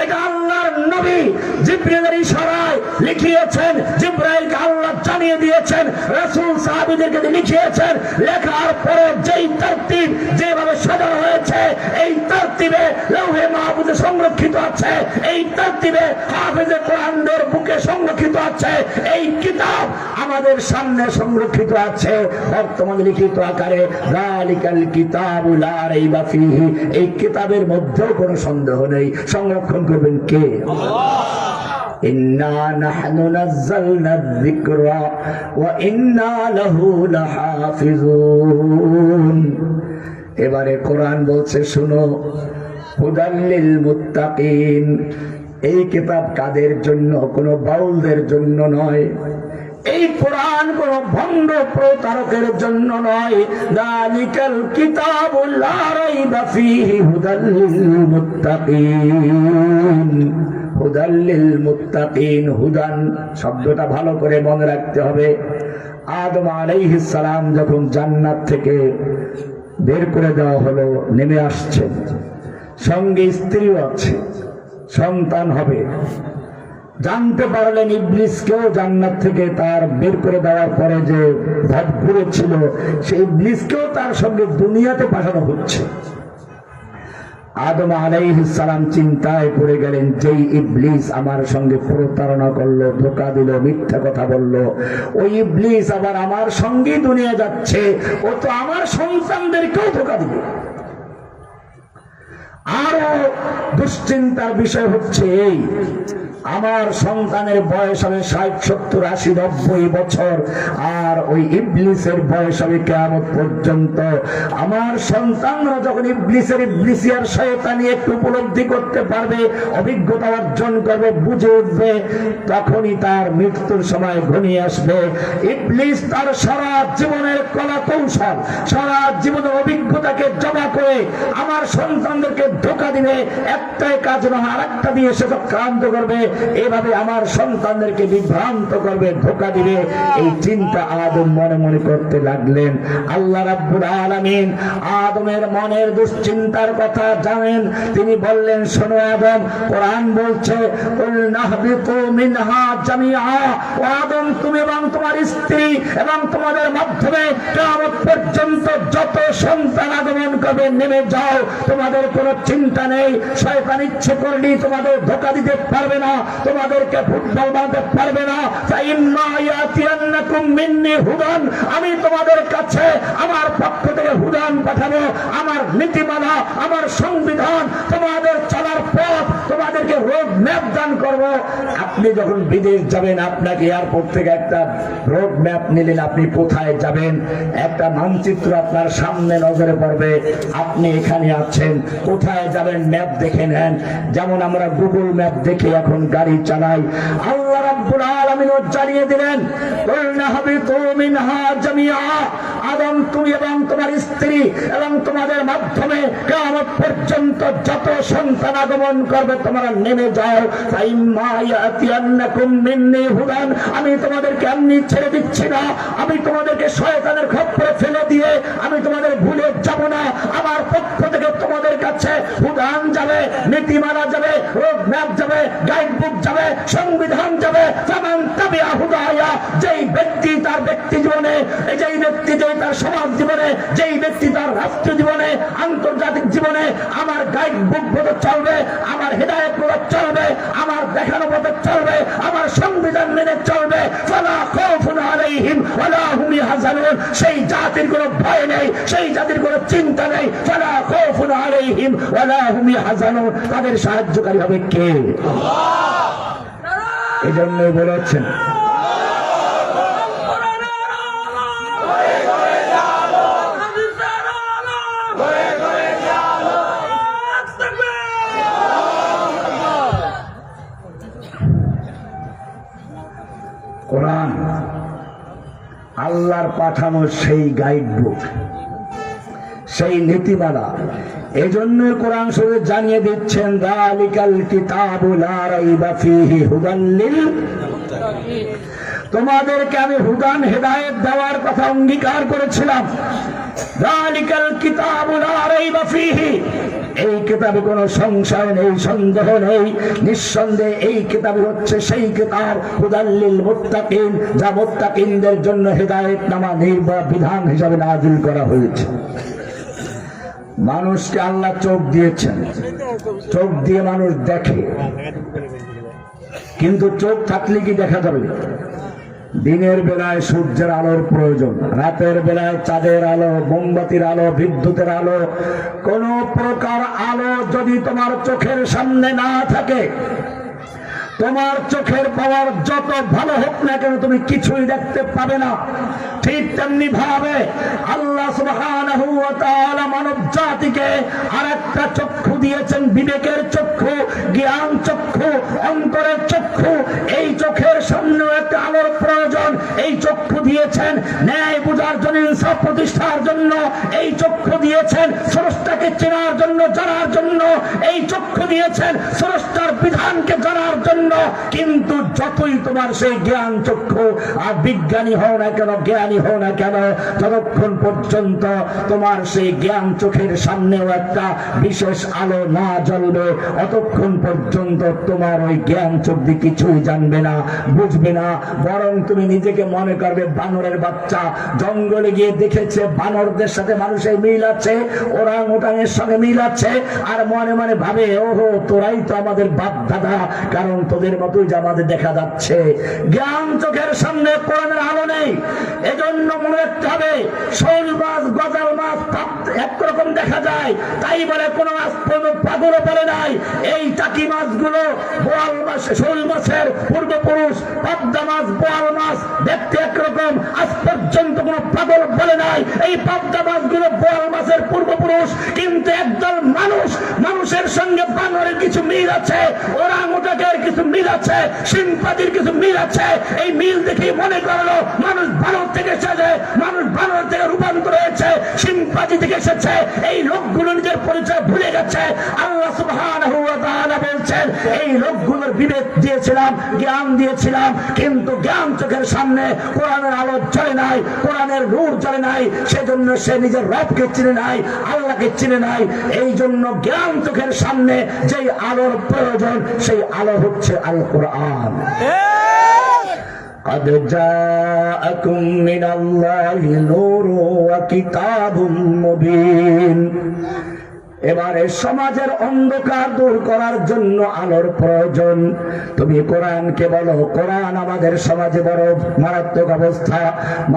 এটা আল্লাহর নবী জিবরাইলের ইশারায় লিখিয়েছেন, জিবরাইলকে আল্লাহ জানিয়ে দিয়েছেন, রাসূল সাহাবীদেরকে লিখিয়েছেন। লেখার পরে যেই তারতিব, যেভাবে সাজানো হয়েছে, এই তারতিবে লৌহে মাহফুজে সংরক্ষিত আছে, এই তারতিবে হাফেজে কোরআনদের বুকে সংরক্ষিত আছে। এই কিতাব আমাদের সামনে সংরক্ষিত আছে বর্তমানে লিখিত আকারে। যালিকাল কিতাবু লা রাইবা ফীহি, এই কিতাবের মধ্যেও কোনো সন্দেহ নেই। সংরক্ষণ করবেন কে? আল্লাহ। ইন্না নাহনু নাযালনা যিকরা ওয়া ইন্না লাহু লাহাফিজুন। এবারে কোরআন বলছে শুনো, হুদাল লিল মুত্তাকিন, এই কিতাব কাদের জন্য? কোনো বাউলদের জন্য নয়। এই কোরআন কোন ভণ্ড প্রতারকের জন্য নয়। যালিকাল কিতাবু লা রাইবা ফীহি হুদাল লিল মুত্তাকিন। হুদাল লিল মুত্তাকিন, হুদান শব্দটা ভালো করে মনে রাখতে হবে। আদম আলাইহিস সালাম যখন জান্নাত থেকে বের করে দেওয়া হলো, নেমে আসছেন, সঙ্গে স্ত্রীও আছে, সন্তান হবে। জানতে পারলেন ইবলিসকেও জান্নাত থেকে তার বের করে দেওয়ার পরে যে ভাব ঘুরেছিল, সেই ইবলিসকেও তার সঙ্গে দুনিয়াতে পাঠানো হচ্ছে। আদম আলাইহিস সালাম চিন্তায় পড়ে গেলেন, যেই ইবলিস আমার সঙ্গে প্রতারণা করলো, ধোঁকা দিল, মিথ্যা কথা বললো, ওই ইবলিস আবার আমার সঙ্গে দুনিয়া যাচ্ছে, ও তো আমার সন্তানদেরকেও ধোঁকা দিবে। আরো দুশ্চিন্তার বিষয় হচ্ছে এই, আমার সন্তানের বয়স হবে 60, 70, 80, 90 বছর, আর ওই ইবলিসের বয়স হবে কিয়ামত পর্যন্ত। আমার সন্তানরা যখন ইবলিসিয়ার শয়তানি একটু উপলব্ধি করতে পারবে, অভিজ্ঞতা অর্জন করবে, বুঝে উঠবে, তখনই তার মৃত্যুর সময় ঘনিয়ে আসবে। ইবলিস তার সারা জীবনের কলা কৌশল, সারা জীবনের অভিজ্ঞতাকে জমা করে আমার সন্তানদেরকে ধোঁকা দিবে। একটাই কাজ নয়, আরেকটা দিয়ে সে চক্রান্ত করবে, এভাবে আমার সন্তানদেরকে বিভ্রান্ত করবে, ধোঁকা দিবে। এই চিন্তা আদম মনে মনে করতে লাগলেন। আল্লাহ রাব্বুল আলামিন আদমের মনের দুশ্চিন্তার কথা জানেন। তিনি বললেন, শোনো আদম, কোরআন বলছে কুল নাহবিতু মিনহা জামিআ, ও আদম তুমি এবং তোমার স্ত্রী এবং তোমাদের মাধ্যমে কিয়ামত পর্যন্ত যত সন্তান আগমন করবে নেমে যাও, তোমাদের কোনো চিন্তা নেই। শয়তান ইচ্ছে করলেই তোমাদের ধোঁকা দিতে পারবে না, তোমাদেরকে ফুটবল বানাতে পারবে না। ফাইম্মা ইয়াতিয়ান্নাকুম মিন্নি হুদান, আমি তোমাদের কাছে আমার পক্ষ থেকে হুদান পাঠাবো, আমার নীতিমালা, আমার সংবিধান, তোমাদের চলার পথ, তোমাদেরকে রোড ম্যাপ দান করব। আপনি যখন বিদেশ যাবেন, আপনাকে এয়ারপোর্ট থেকে একটা রোড ম্যাপ নিলেন, আপনি কোথায় যাবেন, একটা মানচিত্র আপনার সামনে নজরে পড়বে, আপনি এখানে আছেন, কোথায় যাবেন ম্যাপ দেখে নেন। যেমন আমরা গুগল ম্যাপ দেখে এখন গাড়ি চালাই, আল্লাহ রাব্বুল আলামিন জানিয়ে দিলেন, কুলনা হাবিতু মিনহা জামিআ, আদম তুমি এবং তোমার স্ত্রী এবং তোমাদের মাধ্যমে কিয়ামত পর্যন্ত যত সন্তান আগমন করবে তোমরা নেমে যাও। ফাইম্মা ইয়াতিয়ান্নাকুম মিন্নি হুদান, আমি তোমাদেরকে এমনি ছেড়ে দিচ্ছি না, আমি তোমাদেরকে শয়তানের খপ্পরে ফেলে দিয়ে আমি তোমাদের ভুলে যাব না। আমার পক্ষ থেকে তোমাদের কাছে হুদান যাবে, নীতিমালা যাবে, রোড ম্যাপ যাবে, গাইড বুক যাবে, সংবিধান যাবে। ফামান তাবিআ হুদায়া, যেই ব্যক্তি তার ব্যক্তি জীবনে, যেই ব্যক্তি তার সমাজ জীবনে, যেই ব্যক্তি তার রাষ্ট্র জীবনে, আন্তর্জাতিক জীবনে আমার গাইড বুক মতো চলবে, আমার হেদায়েত মতো চলবে, আমার দেখানো মতো চলবে, আমার সংবিধান মেনে চলবে, ফালা খাউফুন আলাইহিম ওয়ালা হুম ইয়াহজানুন, সেই জাতির কোনো ভয় নেই, সেই জাতির কোনো চিন্তা নেই। ফালা খাউফুন আলাইহিম ওয়ালা হুম ইয়াহজানুন, তাদের সাহায্যকারী হবে কে? আল্লাহ। এজন্যই বলেছেন কোরআন আল্লাহর পাঠানো সেই গাইড বুক, সেই নীতিমালা। এজন্য কোরআন শরীফ জানিয়ে দিচ্ছেন, যালিকাল কিতাবু লা রাইবা ফীহি হুদাল লিল মুত্তাকিন, তোমাদেরকে আমি হুদান হেদায়েত দেওয়ার কথা অঙ্গীকার করেছিলাম। যালিকাল কিতাবু লা রাইবা ফীহি, এই কিতাবে কোনো সংশয় নেই, সন্দেহ নেই, নিঃসন্দেহে এই কিতাব হচ্ছে সেই কিতাব হুদাল লিল মুত্তাকিন, যা মুত্তাকিনদের জন্য হেদায়েত নামা বিধান হিসাবে নাযিল করা হয়েছে। মানুষকে আল্লাহ চোখ দিয়েছেন, চোখ দিয়ে মানুষ দেখে, কিন্তু চোখ থাকলে কি দেখা যাবে? দিনের বেলায় সূর্যের আলোর প্রয়োজন, রাতের বেলায় চাঁদের আলো, মোমবাতির আলো, বিদ্যুতের আলো। কোন প্রকার আলো যদি তোমার চোখের সামনে না থাকে, তোমার চোখের পাওয়ার যত ভালো হোক না কেন, তুমি কিছুই দেখতে পাবে না। ঠিক তেমনি ভাবে আল্লাহ সুবহানাহু ওয়া তাআলা মানব জাতিকে আরেকটা চক্ষু দিয়েছেন, বিবেকের চক্ষু, জ্ঞান চক্ষু, অন্তরের চক্ষু। এই চোখের সামনেও একটা আলোর প্রয়োজন। এই চক্ষু দিয়েছেন ন্যায় বুঝার জন্য, ইনসাফ প্রতিষ্ঠার জন্য। এই চক্ষু দিয়েছেন স্রষ্টাকে চেনার জন্য, জানার জন্য। এই চক্ষু দিয়েছেন স্রষ্টার বিধানকে জানার জন্য। কিন্তু যতই তোমার সেই জ্ঞান চক্ষু আর বিজ্ঞানী হও না কেন, জ্ঞানী হও না কেন, যতক্ষণ পর্যন্ত তোমার সেই জ্ঞান চোখের সামনেও একটা বিশেষ আলো না জ্বলবে, অতক্ষণ পর্যন্ত তোমার ওই জ্ঞান চোখ দিয়ে কিছুই জানবে না, বুঝবে না। বরং তুমি নিজেকে মনে করবে বানরের বাচ্চা। জঙ্গলে গিয়ে দেখেছে বানরদের সাথে মানুষের মিল আছে, ওরাং ওটাংয়ের সঙ্গে মিল আছে, আর মনে মনে ভাবে ওহো তোরাই তো আমাদের বাপ দাদা, কারণ তোদের মতোই যে আমাদের দেখা যাচ্ছে। জ্ঞান চোখের সামনে কোরআনের আলো নেই। এজন্য মনে রাখতে হবে, শোল মাছ, গজাল মাছ একরকম দেখা যায়, তাই বলে কোনো মাছ পাগলও বলে নাই। এই টাকি মাছগুলো বোয়াল মাছ, শোল মাছের পূর্বপুরুষ, পাবদা মাছ, বোয়াল মাছ দেখতে একরকম, আজ পর্যন্ত কোনো পাগল বলে নাই এই পাবদা মাছগুলো বোয়াল মাছের পূর্বপুরুষ। কিন্তু একদল মানুষ, মানুষের সঙ্গে বানরের কিছু মিল আছে, ওরাং ওটাকের কিছু মিল আছে, সিম্পাতির কিছু মিল আছে। এই মিল দেখে মনে করলো মানুষ বানর থেকে এসেছে, মানুষ বানর থেকে রূপান্তর হয়েছে, সিম্পাতি থেকে এসেছে। এই লোকগুলো নিজের পরিচয় ভুলে গেছে। আল্লাহ সুবহানাহু ওয়া তাআলা বলছেন, এই লোকগুলোর বিবেক দিয়েছিলাম, জ্ঞান দিয়েছিলাম, কিন্তু জ্ঞান চোখের সামনে কোরআনের আলো জ্বলে নাই, কোরআনের নূর জ্বলে নাই। সেজন্য সে নিজের রবকে চিনে নাই, আল্লাহকে চিনে নাই। এই জন্য জ্ঞান চোখের সামনে যেই আলোর প্রয়োজন, সেই আলো হচ্ছে আল কোরআন। قد جاءكم من الله نور وكتاب مبين। এবারে সমাজের অন্ধকার দূর করার জন্য আলোর প্রয়োজন। তুমি কোরআনকে বলো, কোরআন আমাদের সমাজে বড় মারাত্মক অবস্থা।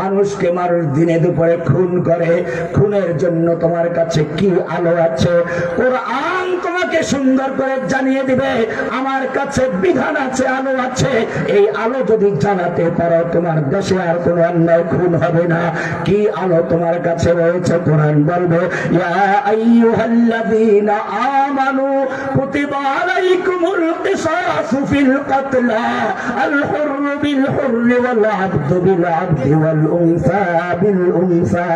মানুষকে মানুষ দিনে দুপুরে খুন করে, খুনের জন্য তোমার কাছে কি আলো আছে? কোরআন তোমাকে সুন্দর করে জানিয়ে দিবে আমার কাছে বিধান আছে, আলো আছে। এই আলো যদি জানাতে পারো তোমার দেশে আর কোনো অন্যায় খুন হবে না। কি আলো তোমার কাছে রয়েছে? কোরআন বলবে, ইয়া আইয়ুহাল্লাযীনা আমানু কুতিবা আলাইকুমুল কিসাসু ফিল কাতলা আল হুররু বিল হুররি ওয়াল আবদু বিল আবদি ওয়াল উনসা বিল উনসা।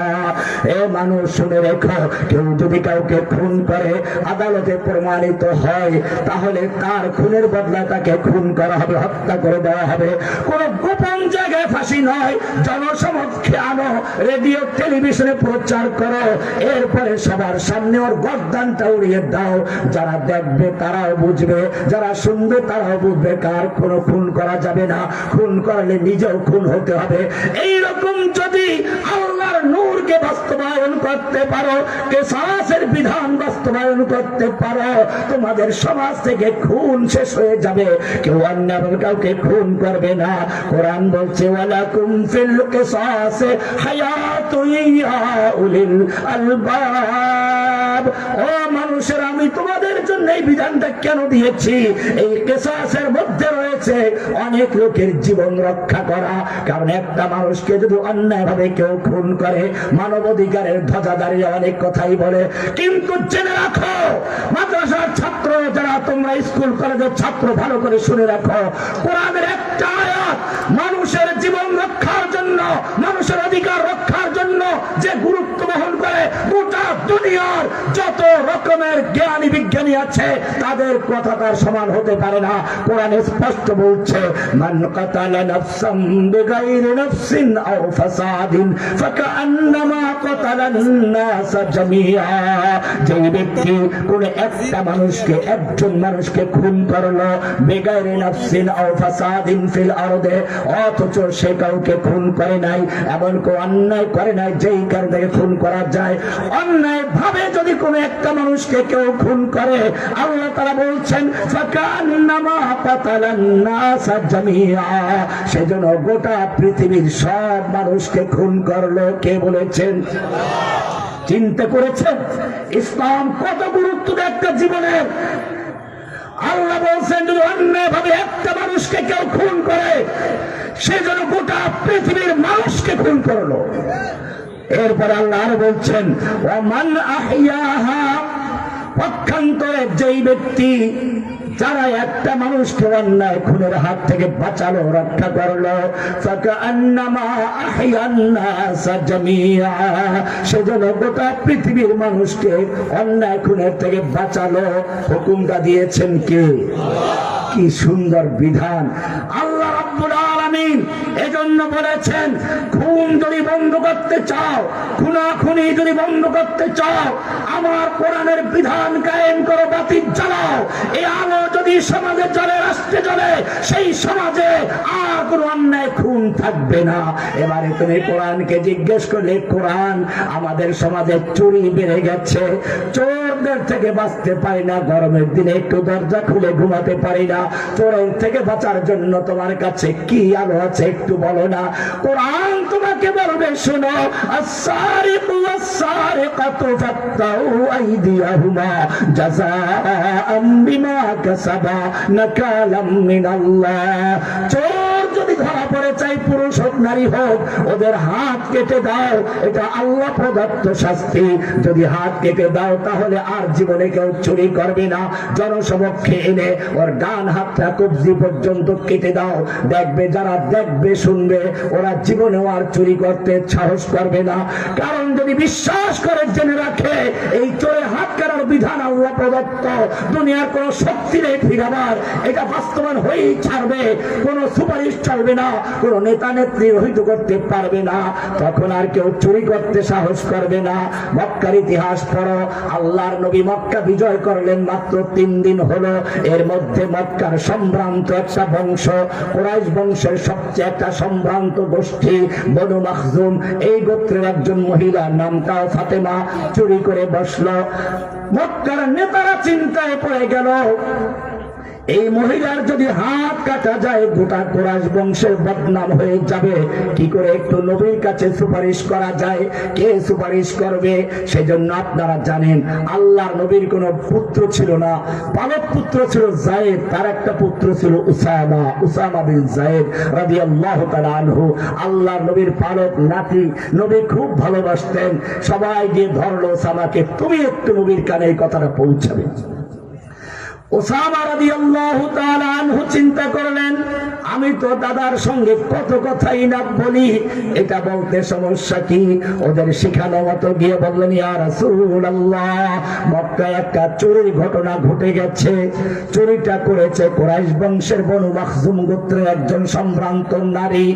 এ মানুষ শুনে রেখো, কেউ যদি কাউকে খুন করে আদালতে প্রমাণিত হয় তাহলে তার খুনের বদলা তাকে খুন করা হবে, হত্যা করে দেওয়া হবে। কোন গোপন জায়গায় ফাঁসি নয়, জনসমক্ষে আনো, রেডিও টেলিভিশনে প্রচার করো, এরপরে সবার সামনে ওর গর্দানটা উড়িয়ে দাও। যারা দেখবে তারাও বুঝবে, যারা শুনবে তারাও বুঝবে কার কোনো খুন করা যাবে না। খুন করলে নিজেও খুন হতে হবে। এইরকম যদি আল্লাহর নূরকে বাস্তবায়ন করতে পারো, কিসাসের বিধান বাস্তবায়ন করতে পারো, তোমাদের সমাজ থেকে খুন শেষ হয়ে যাবে। কেউ অন্যভাবে কাউকে খুন করবে না। কোরআন বলছে, ওয়ালাকুম ফিল কিসাসে হায়াতুন ইয়া উলিল আলবাব। ও মানুষের, আমি তোমাদের জন্য এই বিধানটা কেন দিয়েছি? এই কিসাসের মধ্যে রয়েছে অনেক লোকের জীবন রক্ষা করা। কারণ একটা মানুষকে যদি অন্যায়ভাবে কেউ খুন করে, মানবাধিকারের ধ্বজা দাঁড়িয়ে অনেক কথাই বলে, কিন্তু জেনে রাখো মাদ্রাসার ছাত্র যারা তোমরা স্কুল কলেজের ছাত্র, ভালো করে শুনে রাখো, কোরআনের একটা আয়াত মানুষের জীবন রক্ষার জন্য, মানুষের অধিকার রক্ষার জন্য যে গুরুত্ব বহন করে, গোটা দুনিয়ার যত রকমের জ্ঞানী বিজ্ঞানী আছে তাদের কথা তার সমান হতে পারে না। কোরআনে স্পষ্ট বলছে, মান কাতালা নাফসান বিগাইরি নাফসিন আও ফাসাদিন ফাকান্নামা কাতালান নাস জামিআ। যে ব্যক্তি কোন একটা মানুষকে, একজন মানুষকে খুন করলো, বিগাইরি নাফসিন আও ফাসাদিন ফিল আরদে, অথচ সে কাউকে খুন করে নাই, এমন কোন অন্যায় করে নাই যেই কারণে খুন করা যায়। অন্যায় ভাবে যদি কোন একটা মানুষকে কেউ খুন করে, আল্লাহ তাআলা বলছেন ফাকান্নামা কাতালান নাস জামিআ, সেজন্য গোটা পৃথিবীর সব মানুষকে খুন করলো। কে বলেছেন? চিন্তা করেছেন ইসলাম কত গুরুত্ব একটা জীবনের? আল্লাহ বলছেন যদি অন্যায়ভাবে একটা মানুষকে কেউ খুন করে, সেজন্য গোটা পৃথিবীর মানুষকে খুন করলো। এরপর আল্লাহ আরো বলছেন, ওয়ামান আহইয়াহা, পক্ষান্তরে যেই ব্যক্তি যারা একটা মানুষকে অন্যায় খুনের হাত থেকে বাঁচালো, রক্ষা করলো, ফাকান্নামা আহইয়ান নাস জামিআ, সেজন্য গোটা পৃথিবীর মানুষকে অন্যায় খুনের থেকে বাঁচালো। হুকুমটা দিয়েছেন কে? কি সুন্দর বিধান! আল্লাহ রাব্বুল আলামিন এজন্য বলেছেন, খুন যদি বন্ধ করতে চাও, খুনাখুনি যদি বন্ধ করতে চাও, আমার কোরআনের বিধান কায়েম করো, বাতি জ্বালাও। এই আলো যদি সমাজে জ্বলে, রাষ্ট্রে জ্বলে, সেই সমাজে আর কোন অন্যায় খুন থাকবে না। এবারে তুমি কোরআনকে জিজ্ঞেস করলে, কোরআন আমাদের সমাজে চুরি বেড়ে গেছে, চোরদের থেকে বাঁচতে পারি না, গরমের দিনে একটু দরজা খুলে ঘুমাতে পারি না, চোরের থেকে বাঁচার জন্য তোমার কাছে কি আলো আছে একটু বলো না। কোরআন তোমাকে বলবে, শোনো, আস-সারিকু ওয়াস-সারিকাতু ফাক্তাউ আইদিয়াহুমা জাযাআম বিমা কাসাবা নাকালাম মিনাল্লাহ। চোর যদি ধরা পড়ে, চাই পুরুষ হোক নারী হোক, ওদের হাত কেটে দাও, এটা আল্লাহ প্রদত্ত শাস্তি। যদি হাত কেটে দাও তাহলে আর জীবনে কেউ চুরি করবে না। জনসমক্ষে এনে ওর ডান হাতটা কবজি পর্যন্ত কেটে দাও, দেখবে যারা দেখবে শুনবে ওরা জীবনেও আর চুরি করতে সাহস করবে না। কারণ যদি বিশ্বাস করে, জেনে রাখে এই চোরের হাত কাটার বিধান আল্লাহ প্রদত্ত, দুনিয়ার কোন শক্তি নেই ফিরাবার, এটা বাস্তবায়ন হয়েই ছাড়বে, কোন সুপারিশ চলবে না, কোন নেতা নেত্রী রহিত করতে পারবে না, তখন আর কেউ চুরি করতে সাহস করবে না। মক্কার ইতিহাস পড়ো, আল্লাহর নবী মক্কা বিজয় করলেন মাত্র 3 দিন হলো। এর মধ্যে মক্কার সম্ভ্রান্ত একটা বংশ, কুরাইশ বংশের সবচেয়ে একটা সম্ভ্রান্ত গোষ্ঠী বনু মাখজুম, এই গোত্রের একজন মহিলা নামটাও ফাতেমা চুরি করে বসলো। মক্কার নেতারা চিন্তায় পড়ে গেল, এই মহিলার যদি হাত কাটা যায় গোটা কুরাইশ বংশের বদনাম হয়ে যাবে। কি করে একটু নবীর কাছে সুপারিশ করা যায়? কে সুপারিশ করবে? সেজন্য আপনারা জানেন আল্লাহর নবীর কোনো পুত্র ছিল না, পালক পুত্র ছিল যায়েদ, তার একটা পুত্র ছিল উসামা বিন যায়েদ রাদিয়াল্লাহু তাআলা আনহু। আল্লাহর নবীর পালক নাতি, নবী খুব ভালোবাসতেন। সবাই গিয়ে ধরলো উসামাকে, তুমি একটু নবীর কানে এই কথাটা পৌঁছাবে। উসামা রাদিয়াল্লাহু তাআলা আনহু চিন্তা করলেন, আমি তো দাদার সঙ্গে কত কথাই না বলি, এটা বলতে সমস্যা কি? ওদের শিখানো মতো গিয়ে বললেন, ইয়া রাসূলুল্লাহ, মক্কায় একটা চুরির ঘটনা ঘটে গেছে। চুরিটা করেছে কুরাইশ বংশের বনু মাখজুম গোত্রের একজন সম্ভ্রান্ত নারী,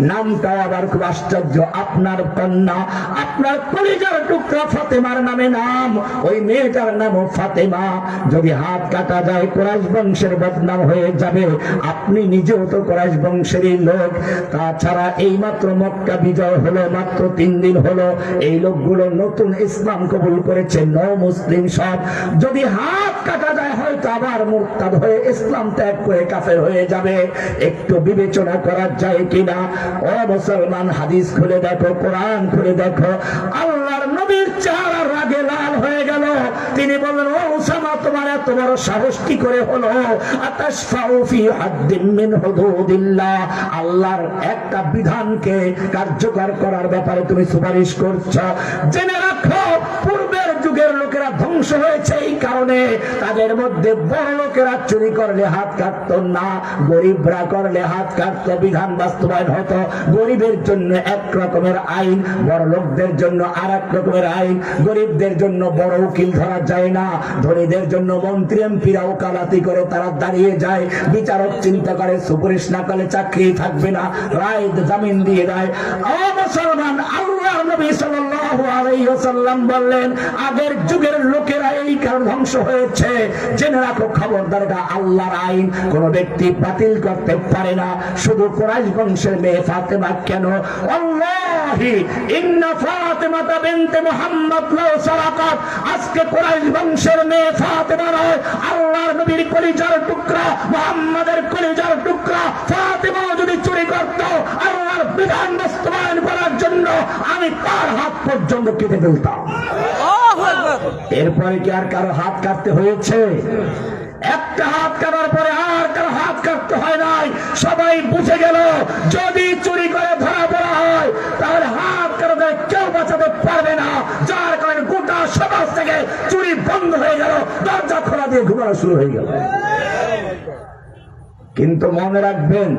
নামটা আবার খুব আশ্চর্য, আপনার কন্যা, আপনার কলিজার টুকরা ফাতেমার নামে নাম, ওই মেয়েটার নামও ফাতেমা। যদি হাত কাটা যায় কুরাইশ বংশের বদনাম হয়ে যাবে। আপনি নিজেও তো কুরাইশ বংশেরই লোক, তাছাড়া এই মাত্র মক্কা বিজয় হলো, মাত্র 3 দিন হলো। এই লোকগুলো নতুন ইসলাম কবুল করেছে, নও মুসলিম সব। যদি হাত কাটা যায় হয়তো আবার মুরতাদ হয়ে ইসলাম ত্যাগ করে কাফের হয়ে যাবে। একটু বিবেচনা করা যায় কিনা? ও মুসলমান, হাদিস খুলে দেখো, কোরআন খুলে দেখো। আল্লাহর নবীর চেহারা রাগে লাল হয়ে গেল। তিনি বললেন, ও উসামা, তোমার এত বড় সাহস কি করে হলো? আতাশফাউ ফি হাদ্দিন মিন হুদুদিল্লাহ, আল্লাহর একটা বিধানকে কার্যকর করার ব্যাপারে তুমি সুপারিশ করছো। জেনে রাখো, পূর্বের যুগের লোকেরা ধ্বংস হয়েছে এই কারণে, তাদের মধ্যে বড় লোকেরা চুরি করলে হাত কাটত না, গরিবরা করলে হাত কাটত, বিধান বাস্তবায়ন হতো। গরিবের জন্য এক রকমের আইন, বড় লোকদের জন্য আর এক রকমের আইন। গরিবদের জন্য বড় উকিল ধরা যায় না, ধনীদের জন্য মন্ত্রী এমপিরা ওকালাতি করে তারা দাঁড়িয়ে যায়। বিচারক চিন্তা করে সুপারিশ না করলে চাকরি থাকবে না, রায় জামিন দিয়ে দেয়। ও মুসলমান, আল্লাহর নবী সাল্লাল্লাহু আলাইহি ওয়াসাল্লাম বললেন, আগের যুগের লোকেরা এই কারণে ধ্বংস হয়েছে। জেনে রাখো, খবরদার, এটা আল্লাহর আইন, কোন ব্যক্তি বাতিল করতে পারে না। শুধু কুরাইশ বংশের মেয়ে ফাতেমা কেন, আল্লাহি ইন্না ফাতেমাতা বিনতে মুহাম্মদ লাউ সারাকাত, আজকে কুরাইশ বংশের মেয়ে ফাতেমা নয়, আল্লাহর নবীর কলিজার টুকরা, মুহাম্মাদের কলিজার টুকরা ফাতেমা যদি চুরি করত, আল্লাহর বিধান বাস্তবায়ন করার জন্য আমি তার হাত পর্যন্ত কেটে ফেলতাম। এরপরে কি আর কারো হাত কাটতে হয়েছে? একটা হাত কাটার পরে আর কারো হাত কাটতে হয় নাই। সবাই বুঝে গেল, যদি চুরি করে ধরা পড়া হয় তাহলে হাত কাটাতে কেউ বাঁচাতে পারবে না। যার কারণে গোটা সমাজ থেকে চুরি বন্ধ হয়ে গেল, দরজা খোলা দিয়ে ঘুমানো শুরু হয়ে গেল। কিন্তু মনে রাখবেন,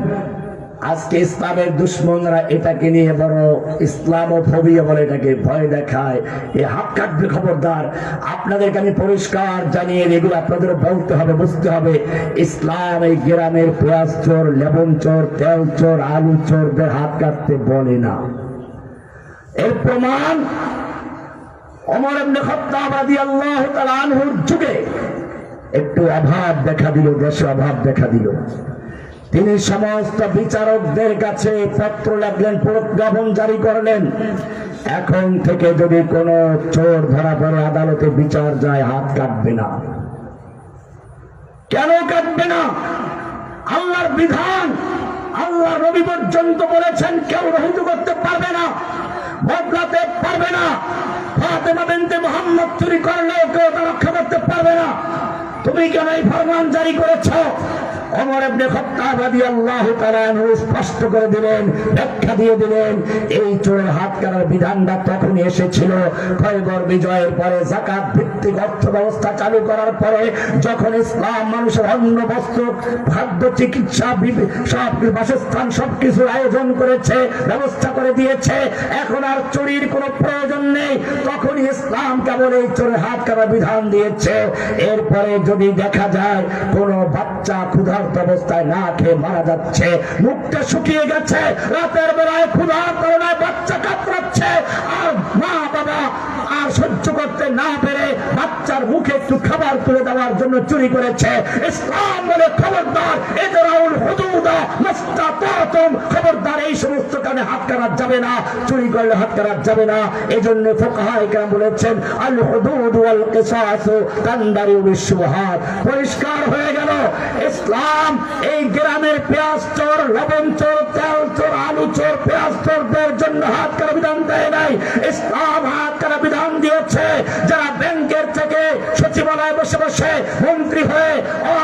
আজকে ইসলামের দুশ্মনরা এটাকে নিয়ে বড় ইসলামোফোবিয়া বলে, এটাকে ভয় দেখায়। এ হাত কাটবে, খবরদার। আপনাদেরকে আমি পরিষ্কার জানিয়ে এগুলো আপনাদের বলতে হবে, বুঝতে হবে। ইসলাম এই গ্রামের পেঁয়াজ চোর, লেবন চোর, তেল চোর, আলু চোরদের হাত কাটতে বলে না। এর প্রমাণ ওমর ইবনে খাত্তাব রাদিয়াল্লাহু তাআলা আনহুর যুগে একটু অভাব দেখা দিল, দেশে অভাব দেখা দিল। তিনি সমস্ত বিচারকদের কাছে পত্র লিখলেন, প্রজ্ঞাপন জারি করলেন, এখন থেকে যদি কোন চোর ধরা পড়ে আদালতে বিচার যায়, হাত কাটবে না। কেন কাটবে না? আল্লাহর বিধান, আল্লাহর নবী পর্যন্ত বলেছেন কেউ রহিত করতে পারবে না, বদলাতে পারবে না। ফাতেমা বিনতে মুহাম্মদ চুরি করলেও কেউ তা রক্ষা করতে পারবে না। তুমি কেন এই ফরমান জারি করেছো? ওমর ইবনে খাত্তাব রাদিয়াল্লাহু তাআলা আনহু স্পষ্ট করে দিলেন, ব্যাখ্যা দিয়ে দিলেন, এই চোরের হাত কাটার বিধানটা তখনই এসেছিল খয়বর বিজয়ের পরে, যাকাত ভিত্তিক অর্থ ব্যবস্থা চালু করার পরে, যখন ইসলাম মানুষের অন্ন, বস্ত্র, খাদ্য, চিকিৎসা, সব বাসস্থান সবকিছু আয়োজন করেছে, ব্যবস্থা করে দিয়েছে, এখন আর চুরির কোনো প্রয়োজন নেই। তখনই ইসলাম কেবল এই চোরের হাত কাটার বিধান দিয়েছে। এরপরে যদি দেখা যায় কোনো বাচ্চা ক্ষুধা ক্ষুধার্ত অবস্থায় না খেয়ে মারা যাচ্ছে, মুখটা শুকিয়ে গেছে, রাতের বেলায় ক্ষুধার কারণে বাচ্চা কাতরাচ্ছে, আর মা বাবা আর সহ্য করতে না পেরে বাচ্চার মুখে একটু খাবার তুলে দেওয়ার জন্য চুরি করেছে। ইসলাম বলে খবরদার, ইদরাউল হুদুদা মাস্তাতাতুম, খবরদার এই সমস্ত কারণে হাত কাটা যাবে না, চুরি করলে হাত কাটা যাবে না। এজন্য ফুকাহায়ে কেরাম বলেছেন আল হুদুদ ওয়াল কিসাস তানদারিউ বিশুবহাত। পরিষ্কার হয়ে গেল ইসলাম এই গ্রামের পেঁয়াজ চোর, লবণ চোর, তেল চোর, আলু চোর, পেঁয়াজ চোরদের জন্য হাত কাটা বিধান দেয় নাই। ইসলাম হাত কাটা বিধান দিয়েছে যারা ব্যাংকের থেকে সচিবালয়ে বসে বসে মন্ত্রী হয়ে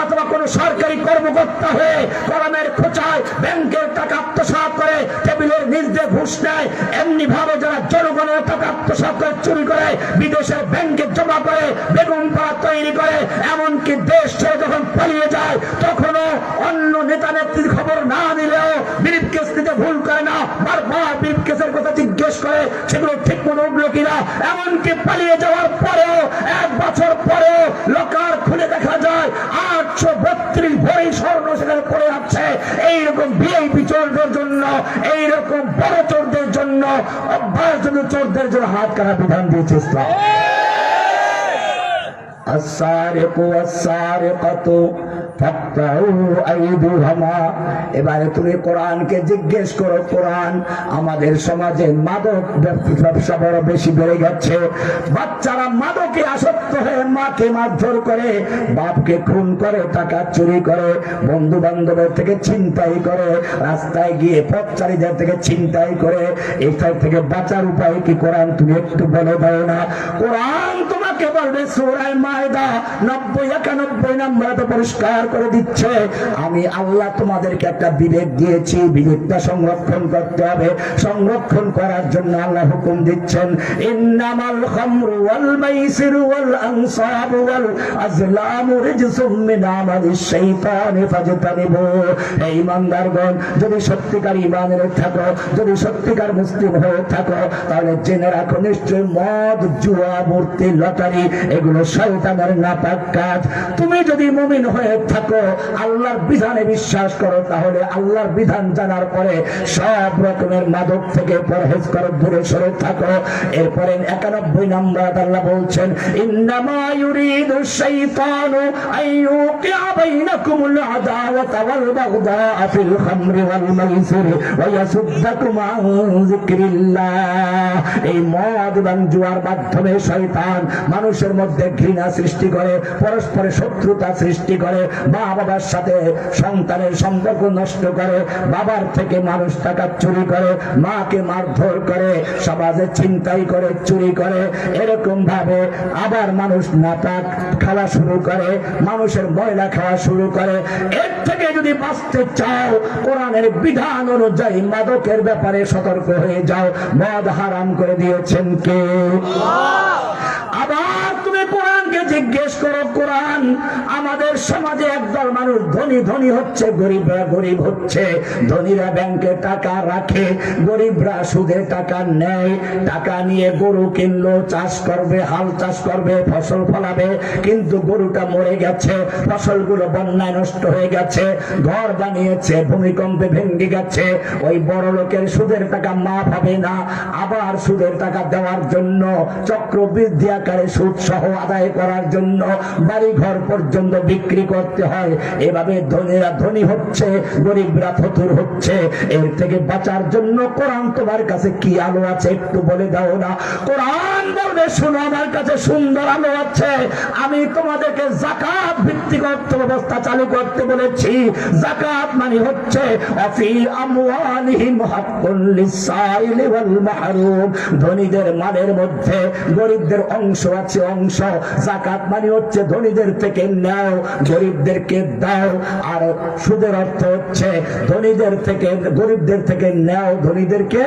অথবা কোন সরকারি কর্মকর্তা হয়ে কলমের খোঁচায় ব্যাংকের টাকা আত্মসাৎ করে টেবিলের নিচ দিয়ে ঘুষ নেয়, এমনি ভাবে যারা জনগণের টাকা আত্মসাৎ করে চুরি করে বিদেশের ব্যাংকে জমা করে বেগুন পাড়া তৈরি করে, এমনকি দেশ ছেড়ে যখন পালিয়ে যায় তখনও অন্য নেতা নেত্রীর খবর না নিলেও ব্রিফকেস নিতে ভুল করে না, বারবার ব্রিফকেসের কথা জিজ্ঞেস করে সেগুলো ঠিক মতো উঠলো কিনা। এমনকি পালিয়ে যাওয়ার পরেও 1 বছর পরেও লকার খুলে দেখা যায় 832 ভরি স্বর্ণ সেখানে পড়ে আছে। এইরকম ভিআইপি চোরদের জন্য, এইরকম বড় চোরদের জন্য, অভ্যাসযোগ্য চোরদের জন্য হাত কাটা বিধান দিয়েছে ইসলাম। আস-সারিকু ওয়াস-সারিকাতু ফাকতাউ আইদিহুমা। এবারে তুমি কোরআনকে জিজ্ঞেস করো, কোরআন আমাদের সমাজে মাদক ব্যবসা বড় বেশি বেড়ে গেছে। বাচ্চারা মাদকে আসক্ত হয়ে মাকে মারধর করে, বাপকে খুন করে, টাকা চুরি করে, বন্ধু বান্ধবের থেকে ছিনতাই করে, রাস্তায় গিয়ে পথচারীদের থেকে ছিনতাই করে। এটার থেকে বাঁচার উপায় কি কোরআন তুমি একটু বলে দাও না? কোরআন তোমাকে বলবে সূরা মায়দা 90-91 নম্বরে পরিষ্কার করে দিচ্ছে আমি আল্লাহ তোমাদেরকে একটা বিবেক দিয়েছি, বিবেকটা সংরক্ষণ করতে হবে। সংরক্ষণ করার জন্য আল্লাহ হুকুম দিচ্ছেন ইন্নামাল খামরু ওয়াল মাইসিরু ওয়াল আনসাবু ওয়াল আজলামু রিজসুম মিন আমালিশ শাইতানি ফাজতানিবু। এই ইমানদারগণ, যদি সত্যিকার ঈমানের থাকো, যদি সত্যিকার মুসলিম হয়ে থাকো, তাহলে জেনে রাখো নিশ্চয় মদ, জুয়া, মূর্তি, লটারি এগুলো শয়তানের নাপাক কাজ। তুমি যদি মুমিন হয়ে থাকো, আল্লাহর বিধানে বিশ্বাস করো, তাহলে আল্লাহর বিধান জানার পরে সব রকমের মাদক থেকে পরহেজ করো, দূরে সরে থাকো। এরপরে 91 নম্বর আল্লাহ বলছেন ইন্নামা ইউরিদু শাইতানু আইয়ুকিআ বাইনাকুমুল আদাওয়াতা ওয়াল বাগদা ফিল খামরি ওয়াল মাইসির ওয়া ইয়াসুদ্দাকুম আন যিকরিল্লাহ। এই মদ এবং জুয়ার মাধ্যমে শয়তান মানুষের মধ্যে ঘৃণা সৃষ্টি করে, পরস্পরের শত্রুতা সৃষ্টি করে, মা বাবার সাথে সন্তানের সম্পর্ক নষ্ট করে, বাবার থেকে মানুষ টাকা চুরি করে, মাকে মারধর করে, সমাজে ছিনতাই করে, চুরি করে। এরকম ভাবে আবার মানুষ নাপাক খাওয়া শুরু করে, মানুষের ময়লা খাওয়া শুরু করে। এর থেকে যদি বাঁচতে চাও, কোরআনের বিধান অনুযায়ী মাদকের ব্যাপারে সতর্ক হয়ে যাও। মদ হারাম করে দিয়েছেন কে? আবার তুমি কোরআনকে জিজ্ঞেস করো, কোরআন আমাদের সমাজে একদল মানুষ ধনী ধনী হচ্ছে, গরিবরা গরিব হচ্ছে। ধনীরা ব্যাংকে টাকা রাখে, গরিবরা সুদে টাকা নেয়। টাকা নিয়ে গরু কিনলো, চাষ করবে, হাল চাষ করবে, ফসল ফলাবে, কিন্তু গরুটা মরে গেছে, ফসলগুলো বন্যায় নষ্ট হয়ে গেছে, ঘর বানিয়েছে, ভূমিকম্পে ভেঙে গেছে। ওই বড় লোকের সুদের টাকা মাফ হবে না, আবার সুদের টাকা দেওয়ার জন্য চক্রবৃদ্ধি আকারে সুদ সহ আদায় করার জন্য বাড়ি ঘর পর্যন্ত বিক্রি করতে হয়। এভাবে ধনীরা ধনী হচ্ছে, গরিবরা ফতুর হচ্ছে। এর থেকে বাঁচার জন্য কোরআন তোমার কাছে কি আলো আছে একটু বলে দাও না? কোরআন বলবে শোনো, আমার কাছে সুন্দর আলো আছে। আমি তোমাদেরকে যাকাত ভিত্তিক অর্থ ব্যবস্থা চালু করতে বলেছি। যাকাত মানে হচ্ছে অফি আমওয়ালিহিম হাক্কুন লিসাইলি ওয়াল মাহরুম। ধনীদের মালের মধ্যে গরিবদের অংশ আছে, অংশ। যাকাত মানে হচ্ছে ধনীদের থেকে নাও, গরিবদেরকে দাও। আর সুদের অর্থ হচ্ছে ধনীদের থেকে, গরিবদের থেকে নাও, ধনীদেরকে।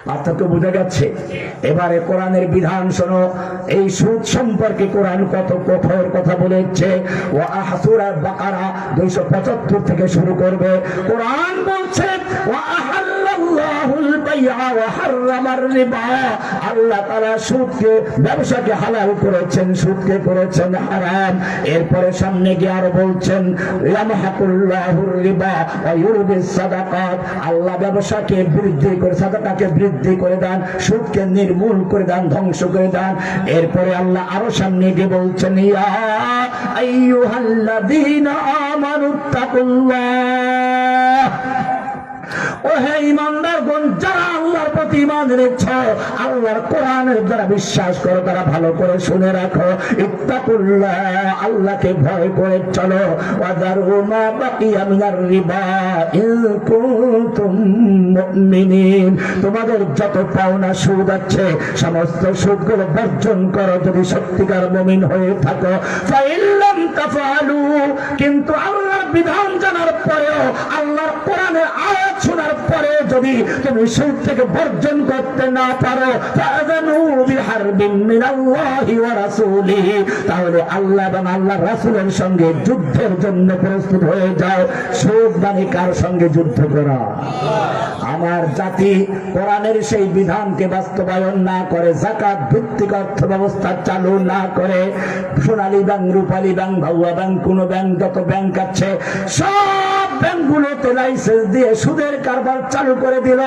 পার্থক্য বুঝা গেছে? এবারে কোরআনের বিধান শোনো। এই সুদ সম্পর্কে কোরআন কত কঠোর কথা বলেছে। ও সূরা বাকারা 275 থেকে শুরু করবে। কোরআন বলছে ওয়া আহাল্লাল্লাহু আহাল্লাহুল বাইআ ওয়া হাররামার রিবা, আল্লাহ তাআলা সুদকে ব্যবসাকে হালাল করেছেন, সুদকে করেছেন হারাম। এরপরে সামনে গিয়ে আরো বলছেন ইয়ামহাকুল্লাহুর রিবা ওয়া ইউরবিস সাদাকাত, আল্লাহ ব্যবসাকে বৃদ্ধি করে, সাদাকাকে বৃদ্ধি করে দেন, সুদকে নির্মূল করে দেন, ধ্বংস করে দেন। এরপরে আল্লাহ আরো সামনে গিয়ে বলছেন ইয়া আইয়ুহাল্লাযীনা আমানুত্তাকুল্লাহ, ও হে ঈমানদারগণ, যারা আল্লাহর প্রতি ঈমান এনেছো, আল্লাহর কোরআনের দ্বারা বিশ্বাস করো, তারা ভালো করে শুনে রাখো, ইত্তাকুল্লাহ, আল্লাহকে ভয় করে চলো, ওয়াযারু মা বাকিয়া মিনার রিবা ইন কুনতুম মুমিনিন, তোমাদের যত পাওনা সুদ আছে সমস্ত সুদগুলো বর্জন করো যদি সত্যিকার মুমিন হয়ে থাকো। ফাইল্লাম তাফআলু, কিন্তু আল্লাহর বিধান জানার পরেও, আল্লাহর কোরআনের আয়াত শোনার পরে যদি তুমি সুদ থেকে বর্জন করতে না পারো, ফাযানু বিহারবিন মিনাল্লাহি ওয়া রাসূলিহি, তাহলে আল্লাহ এবং আল্লাহর রাসূলের সঙ্গে যুদ্ধের জন্য প্রস্তুত হয়ে যাও। সুদ মানে কার সঙ্গে যুদ্ধ করা? আমার জাতি কোরআনের সেই বিধানকে বাস্তবায়ন না করে, যাকাত ভিত্তিক অর্থ ব্যবস্থা চালু না করে, সোনালী ব্যাংক, রূপালী ব্যাংক, ভাউয়া ব্যাংক, কোন ব্যাংক, যত ব্যাংক আছে সব ব্যাংকগুলোতে লাইসেন্স দিয়ে সুদের কারবার চালু করে দিল।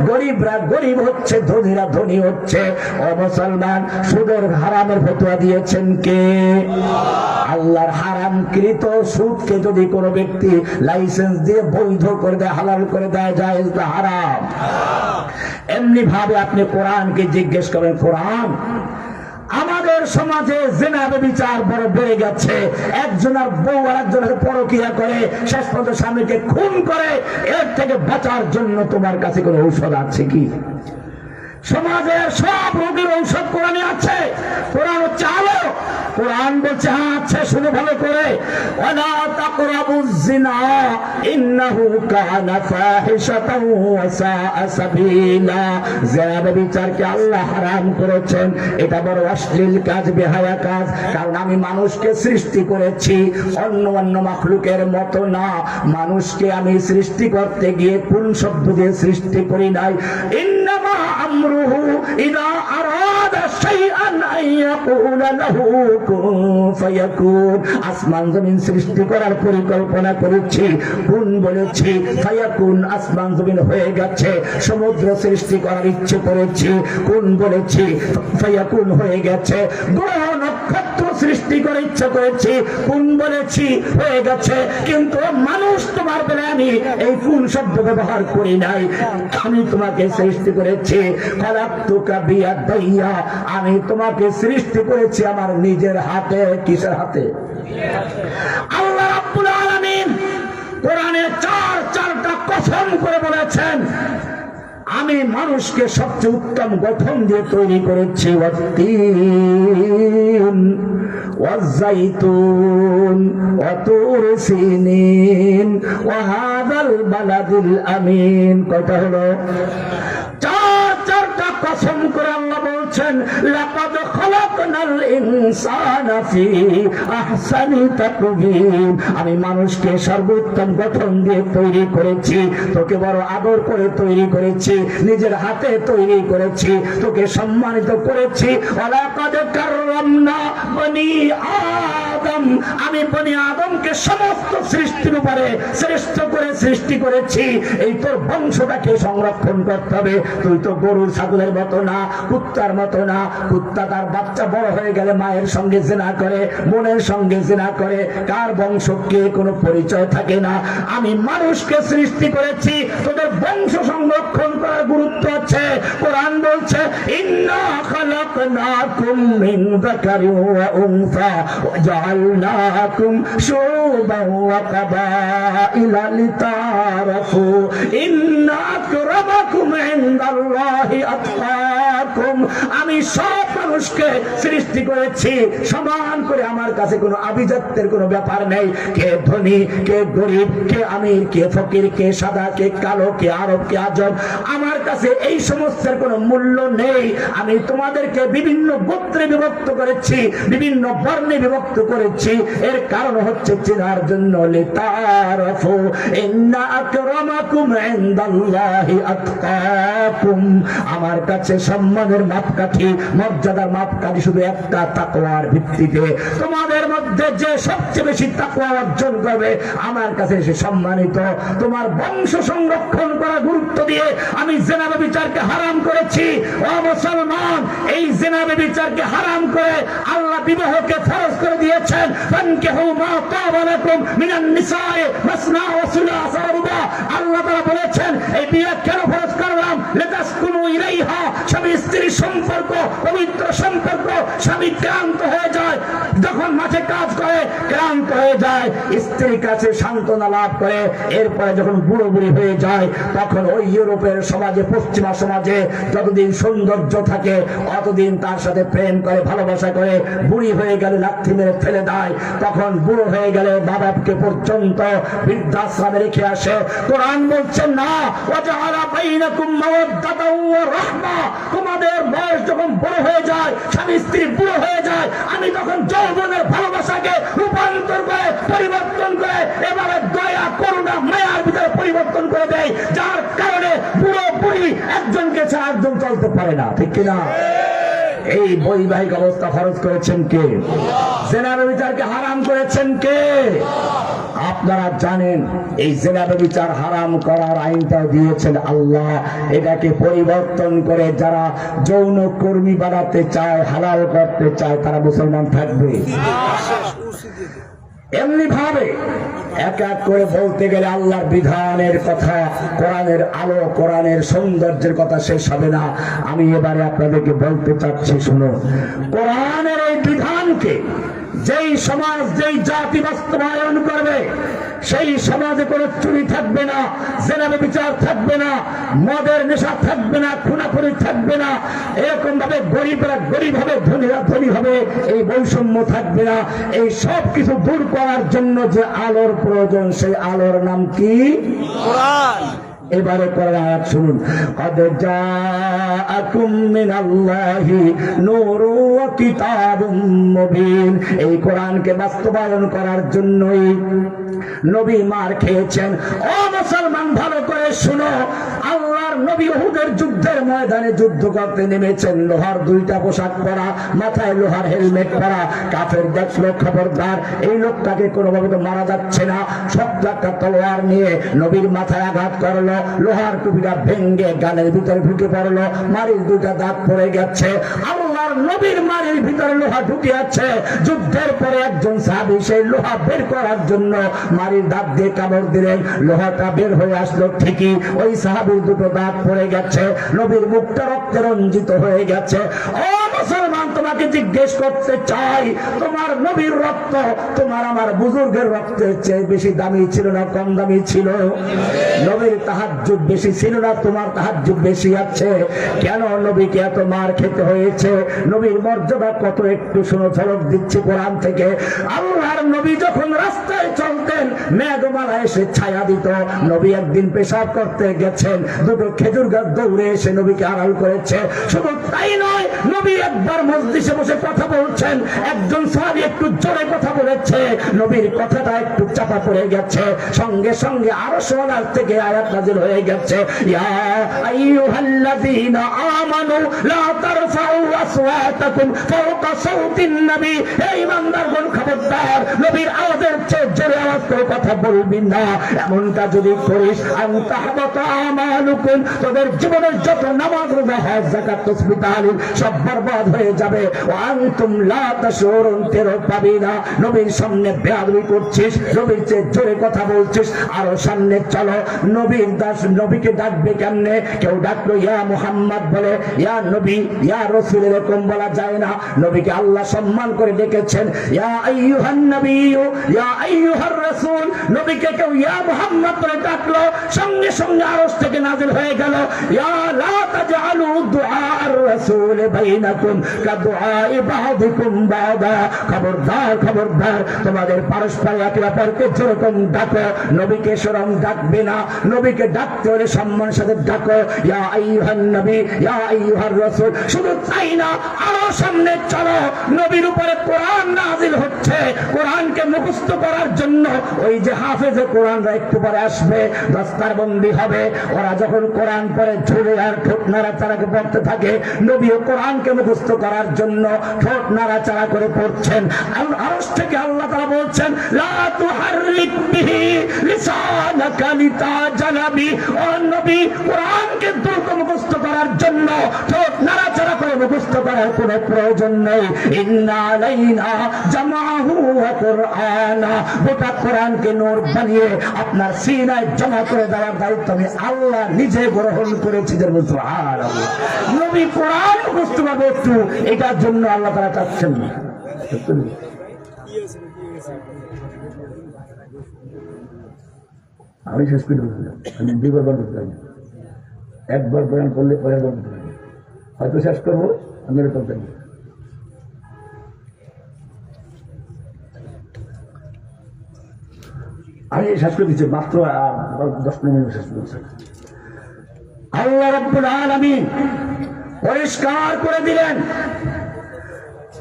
গরিবরা গরিব হচ্ছে, ধনীরা ধনী হচ্ছে। ও মুসলমান, সুদের হারামের ফতোয়া দিয়েছেন কে? আল্লাহর হারামকৃত সুদকে যদি কোনো ব্যক্তি লাইসেন্স দিয়ে বৈধ করে দেয়, হালাল করে দেয়, জায়েজ না হারাম? এমনি ভাবে আপনি কোরআনকে জিজ্ঞেস করেন, কোরআন আমাদের সমাজে জিনা ব্যভিচার বড় বেড়ে গেছে, একজনের বউ আর একজনের পরকিয়া করে, শেষ পর্যন্ত স্বামীকে খুন করে, এর থেকে বাঁচার জন্য তোমার কাছে কোনো ঔষধ আছে কি? সমাজের সব রোগের ঔষধ কোরআনে আছে। কোরআন হচ্ছে আলো। কোরআন বলছে হ্যাঁ আছে, শুনে ভালো করে, ওয়ালা তাকরাবুজ জিনা ইন্নাহু কানা ফাহিশাতান ওয়া সাআ সাবিলা, জিনা ব্যভিচারকে আল্লাহ হারাম করেছেন, এটা বড় অশ্লীল কাজ, বেহায়া কাজ। কারণ আমি মানুষকে সৃষ্টি করেছি অন্য অন্য মাখলুকের মতো না, মানুষকে আমি সৃষ্টি করতে গিয়ে কোন শব্দ দিয়ে সৃষ্টি করি নাই। ইন্নামা আমরুহু ইযা আরাদা শাইআন আন ইয়াকুলা লাহু কুন ফায়াকুন, আসমান জমিন সৃষ্টি করার পরিকল্পনা করেছি, কুন বলেছি, ফায়াকুন আসমান জমিন হয়ে গেছে। সমুদ্র সৃষ্টি করার ইচ্ছে করেছি, কুন বলেছি, ফায়াকুন হয়ে গেছে। গ্রহ নক্ষত্র সৃষ্টি করার ইচ্ছা করেছি, কুন বলেছি, হয়ে গেছে। কিন্তু মানুষ, তোমার বেলায় আমি এই কুন শব্দ ব্যবহার করি নাই। আমি তোমাকে সৃষ্টি করেছি, খালাকতুকা বিয়াদাইয়া, আমি তোমাকে সৃষ্টি করেছি আমার নিজের হাতে। কিসের হাতে? আল্লাহ রাব্বুল আলামিন কোরআনে চারটা কসম করে বলেছেন, আমি মানুষকে সবচেয়ে উত্তম গঠন দিয়ে তৈরি করেছি। ওয়াত্তিন ওয়াজ্জাইতুন ওয়া তুর সিনিন ওয়া হাযাল বালাদিল আমিন। কয়টা হলো? চারটা কসম করে আল্লাহ বলছেন, লাকাদ খালাকনাল ইনসানা ফি আহসানি তাকবীর, আমি মানুষকে সর্বোত্তম গঠন দিয়ে তৈরি করেছি, তোকে বড় আদর করে তৈরি করেছি, নিজের হাতে তৈরি করেছি, তোকে সম্মানিত করেছি। ওয়ালাকাদ কাররামনা বনি আদম, আমি বনি আদমকে সমস্ত সৃষ্টির উপরে শ্রেষ্ঠ করে সৃষ্টি করেছি। এই তোর বংশটাকে সংরক্ষণ করতে হবে। তুই তো গরুর ছাগলের মতো না, কুত্তার মতো না। কুত্তা তার বাচ্চা বড় হয়ে গেলে মায়ের সঙ্গে জিনা করে, বোনের সঙ্গে জিনা করে, কার বংশ কে কোনো পরিচয় থাকে না। আমি মানুষকে সৃষ্টি করেছি, তোদের বংশ সংরক্ষণ করার গুরুত্ব আছে। কোরআন বলছে, ইন্না খালাকনাকুম মিন যাকারিন ওয়া উনসা ওয়া জাআলনাকুম শুউবান ওয়া কাবাইলা লিতারাফু ইন্না আকরামাকুম ইনদাল্লাহি আতকাকুম। খালাকাকুম, আমি সব মানুষকে সৃষ্টি করেছি সমান করে, আমার কাছে কোনো আভিজাত্যের কোনো ব্যাপার নেই। কে ধনী, কে গরিব, কে আমির, কে ফকির, কে সাদা, কে কালো, কে আরব, কে আজব, আমার কাছে এই সমস্তের কোনো মূল্য নেই। আমি তোমাদেরকে বিভিন্ন গোত্রে বিভক্ত করেছি, বিভিন্ন বর্ণে বিভক্ত করেছি। এর কারণ হচ্ছে চেনার জন্য। লিতারাফু ইন্না আকরামাকুম ইনদাল্লাহি আতকাকুম, আমার কাছে সম্মানের মাপকাঠি, মর্যাদার মাপকাঠি শুধু একটা, তাকওয়ার ভিত্তিতে। তোমাদের মধ্যে যে সবচেয়ে বেশি তাকওয়া অর্জন করবে আমার কাছে সে সম্মানিত। তোমার বংশ সংরক্ষণ করা গুরুত্ব দিয়ে আমি জিনা ব্যভিচারকে হারাম করেছি। ও মুসলমান, এই জিনা ব্যভিচারকে হারাম করে আল্লাহ বিবাহকে ফরজ করে দিয়েছেন। ফানকিহু মা তাবা লাকুম মিনান নিসাই মাসনা ওয়া সুলাসা ওয়া রুবা। আল্লাহ তাআলা বলেছেন এই বিয়ে কেন ফরজ করলাম? লিতাসকুনু ইলাইহা, স্বামী স্ত্রীর সম্পর্ক পবিত্র সম্পর্ক। স্বামী ক্লান্ত হয়ে যায় যখন মাঠে কাজ করে, ক্লান্ত হয়ে যায়, স্ত্রীর কাছে সান্ত্বনা লাভ করে। এরপরে যখন বুড়ো বুড়ি হয়ে যায় তখন ওই ইউরোপের সমাজে, পশ্চিমা সমাজে যতদিন সৌন্দর্য থাকে অতদিন তার সাথে প্রেম করে, ভালোবাসা করে। বুড়ি হয়ে গেলে লাথি মেরে ফেলে দেয়। তখন বুড়ো হয়ে গেলে বাবাকে পর্যন্ত বৃদ্ধাশ্রমে রেখে আসে। কোরআন বলছে না, ওয়াজআলা বাইনাকুম মাওয়াদ্দাতাও ওয়া রাহমা, তোমাদের বয়স যখন বড় হয়ে যায়, স্বামী স্ত্রী বুড়ো হয়ে যায়, আমি তখন যৌবনের ভালোবাসাকে রূপান্তর করে, পরিবর্তন করে, এবারে দয়া, করুণা, মায়ার ভিতরে পরিবর্তন করে দেয়, যার কারণে বুড়ো বুড়ি একজনকে ছাড়া একজন চলতে পারে না। ঠিক কিনা? এই বৈবাহিক অবস্থা ফরজ করেছেন কে? জিনা ব্যভিচারকে হারাম করেছেন কে? আপনারা জানেন এই জিনা ব্যভিচার হারাম করার আইনটা দিয়েছেন আল্লাহ। এটাকে পরিবর্তন করে যারা যৌন কর্মী বানাতে চায়, হালাল করতে চায়, তারা মুসলমান থাকবে। এমনি ভাবে এক এক করে বলতে গেলে আল্লাহর বিধানের কথা, কোরআনের আলো, কোরআনের সৌন্দর্যের কথা শেষ হবে না। আমি এবারে আপনাদেরকে বলতে চাচ্ছি, শুনো, কোরআনের এই বিধানকে যেই সমাজ, যেই জাতি বাস্তবায়ন করবে সেই সমাজে কোনো চুরি থাকবে না, জিনা ব্যভিচার থাকবে না, মদের নেশা থাকবে না, খুনাখুনি থাকবে না, এরকম ভাবে গরিবরা গরিব হবে, ধনীরা ধনী হবে, এই বৈষম্য থাকবে না। এই সব কিছু দূর করার জন্য যে আলোর প্রয়োজন, সেই আলোর নাম কি? কোরআন। এবারে কোরআন আয়াত শুনুন, কদ জাআকুম মিনাল্লাহি নূরুন ওয়া কিতাবুম মুবিন। এই কোরআনকে বাস্তবায়ন করার জন্যই নবী মার খেয়েছেন। ও মুসলমান, ভালো করে শুনো, আল্লাহর নবী উহুদের যুদ্ধের ময়দানে যুদ্ধ করতে নেমেছেন, লোহার দুইটা পোশাক পরা, মাথায় লোহার হেলমেট পরা। কাফের দেখলো খবরদার, এই লোকটাকে কোনোভাবে তো মারা যাচ্ছে না, শক্ত একটা তলোয়ার নিয়ে নবীর মাথায় আঘাত করলো, লোহার টুপিটা ভেঙ্গে গালের ভিতরে ঢুকে পড়লো, মারির দুইটা দাঁত পড়ে গেছে। আল্লাহর নবীর মারির ভিতরে লোহা ঢুকে আছে। যুদ্ধের পরে একজন সাহাবী সেই লোহা বের করার জন্য মারির দাঁত দিয়ে কামড় দিলেন, লোহাটা বের হয়ে আসলো ঠিকই, ওই সাহাবীর দুটো দাঁত পড়ে গেছে, নবীর মুখটা রক্তে রঞ্জিত হয়ে গেছে। ও মুসলমান, তোমাকে জিজ্ঞেস করতে চাই, তোমার নবীর রক্ত তোমার আমার বুজুর্গের রক্তের চেয়ে বেশি দামি ছিল না কম দামি ছিল? নবীর তাহাজ্জুদ বেশি ছিল না তোমার তাহাজ্জুদ বেশি আছে? কেন নবীকে এত মার খেতে হয়েছে? নবীর মর্যাদা কত একটু শুনো, ঝলক দিচ্ছি কোরআন থেকে। আল্লাহর নবী যখন রাস্তায় চলতেন মেঘমালা এসে ছায়া দিত। নবী একদিন পেশাব করতে গেছেন, দুটো খেজুর গাছ দৌড়ে এসে নবীকে আড়াল করেছে। শুধু তাই নয়, নবী একবার মজলিসে বসে কথা বলছেন, একজন সাহাবী একটু জোরে কথা বলেছে, নবীর কথাটা একটু চাপা পড়ে গেছে, সঙ্গে সঙ্গে আরশ ওয়ালার থেকে আয়াত নাযিল হয়ে গেছে, ইয়া আইয়ুহাল্লাযীনা আমানু লা তারফাউ আসওয়াতাকুম ফাওকা সাওতিন নবী। এই ইমানদারগণ খবরদার, নবীর আওয়াজের চেয়ে জোরে আওয়াজ করে কথা বলবি না। এমনটা যদি করিস আনতাহবাতা আমালুকুম, তোদের জীবনের যত নামাজ, রোজা, হজ, যাকাত, তাসবিহ, তাহলিল সব বরবাদ হয়ে যাবে। ওয়া আনতুম লা তাশউরুন, টেরও পাবি না। নবীর সামনে বেয়াদবি করছিস, নবীর চেয়ে জোরে কথা বলছিস, আরো সামনে চলো। নবীর দাস নবীকে ডাকবে কেমনে? কেউ ডাকলো ইয়া মুহাম্মদ বলে, ইয়া নবী, ইয়া রাসূল, এরকম এরকম বলা যায় না। নবীকে আল্লাহ সম্মান করে ডেকেছেন ইয়া আইয়ুহান নাবিয়্যু ইয়া আইয়ুহার রাসূল। নবীকে কেউ ইয়া মুহাম্মদ বলে ডাকলো, সঙ্গে সঙ্গে আরশ থেকে নাযিল হয়ে গেল ইয়া লা তাজআলু দুআআর রাসূল বাইনাকুম কাদুআই বা'দিকুম বা'দা। খবরদার খবরদার, তোমাদের পারস্পরিক একে অপরকে যেরকম ডাকো নবীকে সেরকম ডাকবে না। নবীকে ডাকতে হলে সম্মানের সাথে ডাকো ইয়া আইয়ুহান নবী ইয়া আইয়ুহার রাসূল। শুধু তাই না, আরো সামনে চলো, নবীর উপরে কোরআন নাযিল হচ্ছে। কোরআনকে মুখস্থ করার জন্য ওই যে হাফেজে কোরআনরা একটু পরে আসবে, দস্তারবন্দি হবে। ওরা যখন কোরআন পড়ে ঝুলে আর ঠোঁট নাড়াচাড়া পড়তে থাকে, নবীও কোরআনকে মুখস্থ করার জন্য ঠোঁট নাড়াচাড়া করে পড়ছেন। আরশ থেকে আল্লাহ তাআলা বলছেন লা তুহাররিক বিহি লিসানাকা লিতাজালা বি। ও নবী, কোরআনকে দ্রুত মুখস্থ করার জন্য ঠোঁট নাড়াচাড়া করে মুখস্থ করার কোনো প্রয়োজন নেই। ইন্না আলাইনা জামাহু ওয়া কুরআনা। গোটা কোরআনকে নূর বানিয়ে আপনার সিনায় জমা করে দেওয়ার দায়িত্ব আমি আল্লাহ নিজে গ্রহণ করেছি। সুবহানাল্লাহ। নবী কোরআন মুখস্থ করবে একটু, এটার জন্য আল্লাহ তাআলা চাচ্ছেন না। আমি শেষ করে বলছিলাম, আমি দুইবার বলতে চাই, একবার বয়ান করলে পরের বার বলতে চাই, হয়তো শেষ করবো আমি এরকম চাই। আমি শেষ করে দিচ্ছি, মাত্র 10 মিনিট শেষ করছি। আল্লাহ রাব্বুল আলামিন পরিষ্কার করে দিলেন,